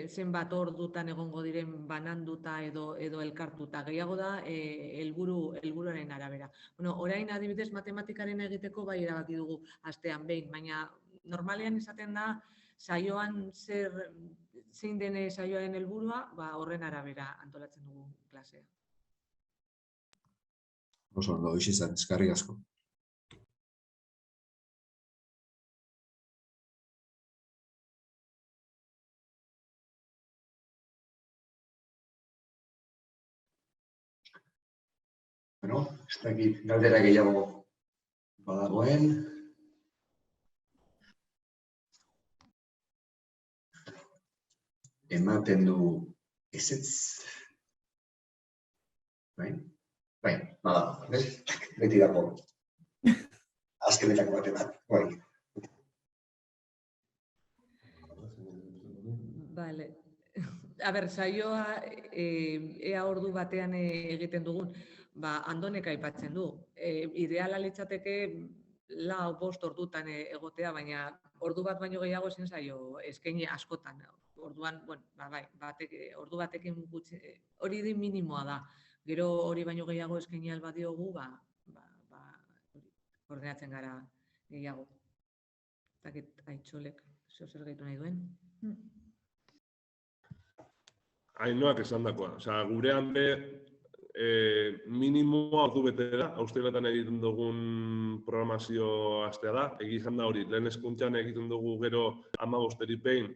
zenbat ordutan egongo diren bananduta edo elkartuta. Gehiago da helburuaren arabera. Orain adibidez matematikaren egiteko bai erabaki dugu astean behin, baina normalean izaten da saioan zein den saioaren helburua, horren arabera antolatzen dugu klasea. Oso ondo, hoxe izan, eskerrik asko. Bueno, ez dakit galdera gehiago badagoen. Ematen du ezetz. Bai, badago, beti dago. Azkenetako batetan, bai. Vale. A ber, saioa ea ordu batean egiten dugun, Andonek aipatzen du. Ideala litzateke 4-5 ordutan egotea, baina ordu bat baino gehiago ezin zaio eskaini askotan. Orduan, bueno, bai, ordu batekin gutxi, hori di minimoa da. Gero hori baino gehiago eskaini alba diogu, koordinatzen gara gehiago. Zakit, Aitxolek, zer gehitu nahi duen? Ainoak esan dakoa. Osea, gurean minimoa ordu betera, austerianetan egiten dugun programazio astea da. Egizan da hori, lehen hezkuntzan egiten dugu gero 15 pein,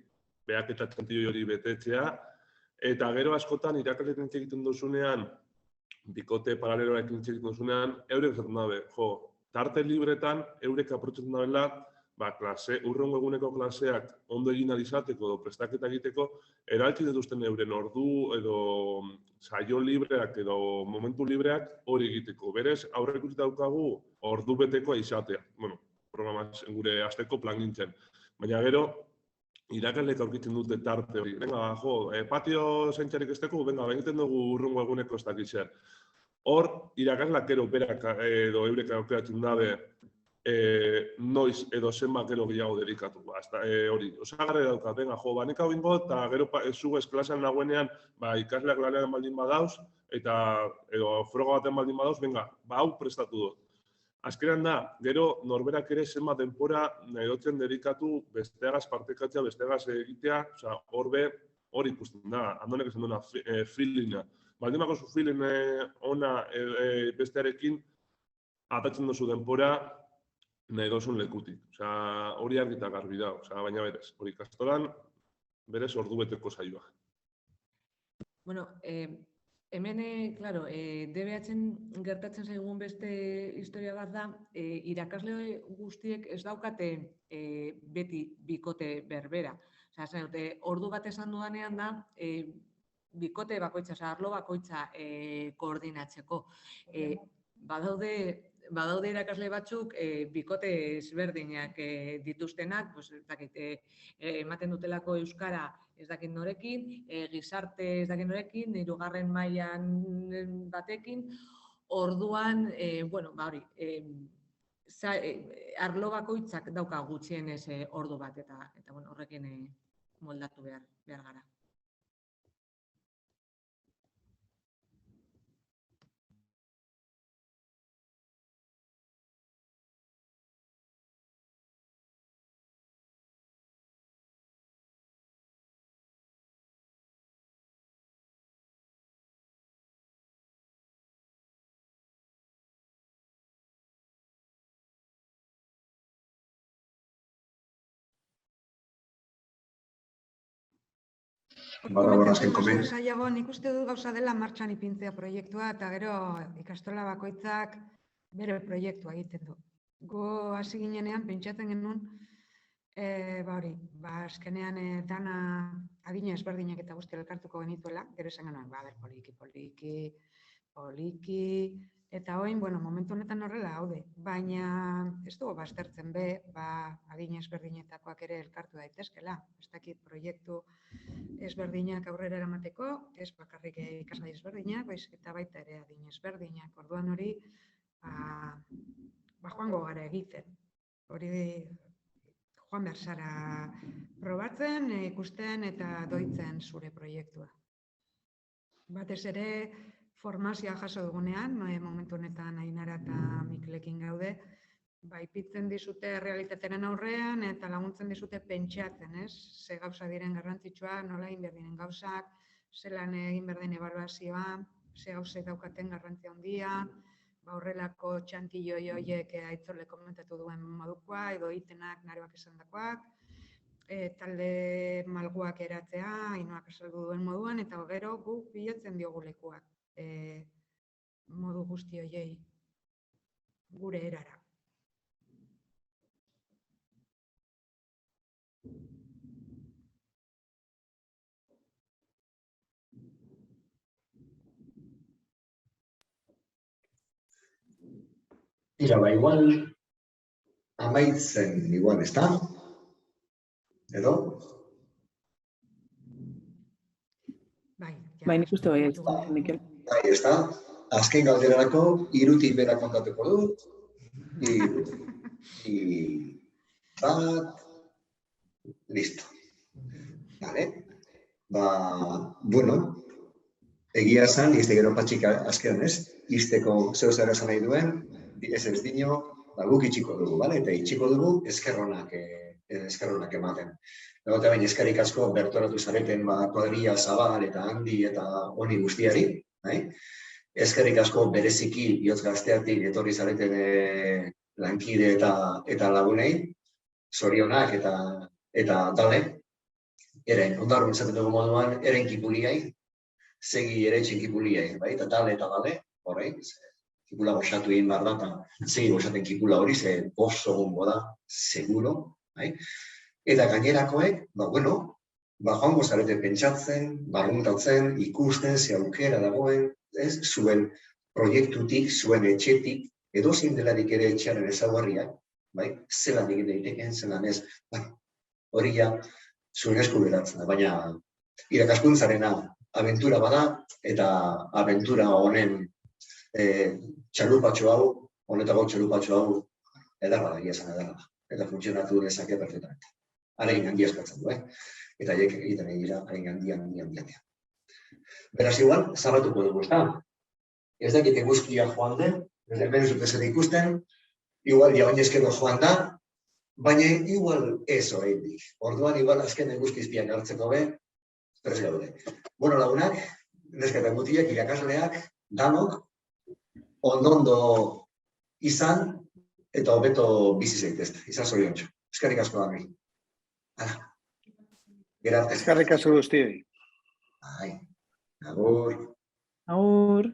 behaketa txantillo hori betetzea, eta gero askotan irakasleekin egiten duzunean, bikote paraleloekin egiten duzunean, eurek esaten dabe, tarte libretan eurek aprotxatzen dabela, urrengo eguneko klaseak ondo egin izateko edo prestaketa egiteko, eraltzi dituzten euren ordu edo saio libreak edo momentu libreak hori egiteko. Berez, aurre ikusita daukagu ordu beteko izatea. Bueno, gure asteko plangintzen. Baina gero, irakaslek aurkitzen dute tarte hori. Venga, patio zaintzarik esteko, egiten dugu urrengo eguneko ez dakit zer. Hor, irakaslak gero berak edo eurek aukeratzen dabe noiz edo zenbat gero gehiago dedikatu. Hori, osagarri dauka, nik hau ingo, eta gero zugez klasean nagoenean ikasleak lanean baldin badauz, edo froga baten baldin badauz, hau prestatu dut. Azkenean da, gero norberak ere zenbat denbora nahi dutzen dedikatu besteagaz partekatzea, besteagaz egitea, hori ikusten da, Andonek esan duena feelinga. Baldin bakozu feeling ona bestearekin, atatzen duzu denbora nahi dozun lekutik. Hori argita garbi da, baina berez, hori ikastolan, berez ordu beteko saioa. Bueno, hemen, claro, DBH-en gertatzen zaigun beste historia bat da, irakasle guztiek ez daukate beti bikote berbera. Ordu bat esan dudanean da, bikote bakoitza, arlo bakoitza koordinatzeko. Badaude irakasle batzuk bikote ezberdinak dituztenak, ematen dutelako euskara ez dakit norekin, gizarte ez dakit norekin, 3. mailan batekin, orduan, arlo bakoitzak dauka gutxienez ordu bat, eta horrekin moldatu behar gara. Zailago, nik uste dut gauza dela martxan ipintzea proiektua, eta gero ikastola bakoitzak bere proiektua egiten du. Go hasi ginenean, pentsatzen genuen, azkenean dana adina ezberdinak eta guzti elkartuko genituela, gero esan genuen, poliki, eta hoin, momentu honetan horrela haude, baina ez dugu baztertzen adina ezberdinetakoak ere elkartu daitezkela, ez dakit proiektu ezberdinak aurrera eramateko, ez bakarrik ikasgai ezberdinak, eta baita ere adina ezberdinak, orduan hori joango gara egiten, hori joan behar zara probatzen, ikusten eta doitzen zure proiektua. Batez ere, formazioa jaso dugunean, momentu honetan Ainara eta Mikelekin gaude, ipitzen dizute realitatearen aurrean eta laguntzen dizute pentsatzen, ez? Ze gauza diren garrantzitsua, nola egin behar diren gauzak, zelan egin behar den ebaluazioa, ze gauzek daukaten garrantzia handia, horrelako txantilloi horiek Aitzolek komentatu duen modukoa, edo itenak naroak esandakoak, talde malguak eratzea, Ainoak azaldu duen moduan, eta gero guk bilatzen diogu lekuak. modu guzti horiei gure erara. Tira, igual, amaitzen igual, ez da? Edo? Bai, Nik uste bai, ez dugu. Mikel. Bai, ez da? Azken galderarako, 3tik bera kontatuko dut. 3, 2, 1, listo. Vale? Bueno, egia esan, izte gero patxik azkean, ez? Izteko zeu zer esan nahi duen, ez dino, guk itxiko dugu, bale? Eta itxiko dugu eskerronak ematen. Eta baina eskerrik asko bertoratu zareten kuadrilla Zabal eta Handi eta honi guztiari. Eskerrik asko bereziki bihotz gazteatik etorri zareten lankide eta lagunei. Zorionak eta dale. Eren, ondarro izaten dugu moduan, eren kipuliai, segi ere txinkipuliai, bai? Eta dale, horrein, kipula goxatu egin behar da, eta segi goxaten kipula hori, ze oso gongo da, seguro, bai? Eta gainerakoek, joango zarete pentsatzen, barruntatzen, ikusten, ze aukera dagoen, ez, zuen proiektutik, zuen etxetik, edozein delarik ere etxearen ezaugarriak, bai? Zelan egin daiteken, zelan ez, hori ja, zuen esku geratzen da, baina irakaskuntzarena abentura bada, eta abentura honen txalupatxo hau, honetako txalupatxo hau, edarra da, egia edarra da, eta funtzionatu dezake perfectamente. Aregin handia eskatzen du, eta haiek egiten dira aregin handia. Beraz igual, zarratuko dugu, ez da? Ez dakit eguzkia joan den, ez da hemen zute zer ikusten, igual jaoinezkero joan da, baina igual ez oraindik. Orduan igual azken eguzkizpiak hartzeko prest gaude. Bueno, lagunak, neska eta mutilak, irakasleak, danok, ondo izan eta hobeto bizi zaitezte. Izan zoriontxo. Eskerrik asko da mi. Hala. Gerarte. Eskerrik asko guztioi. Bai. Agur. Agur.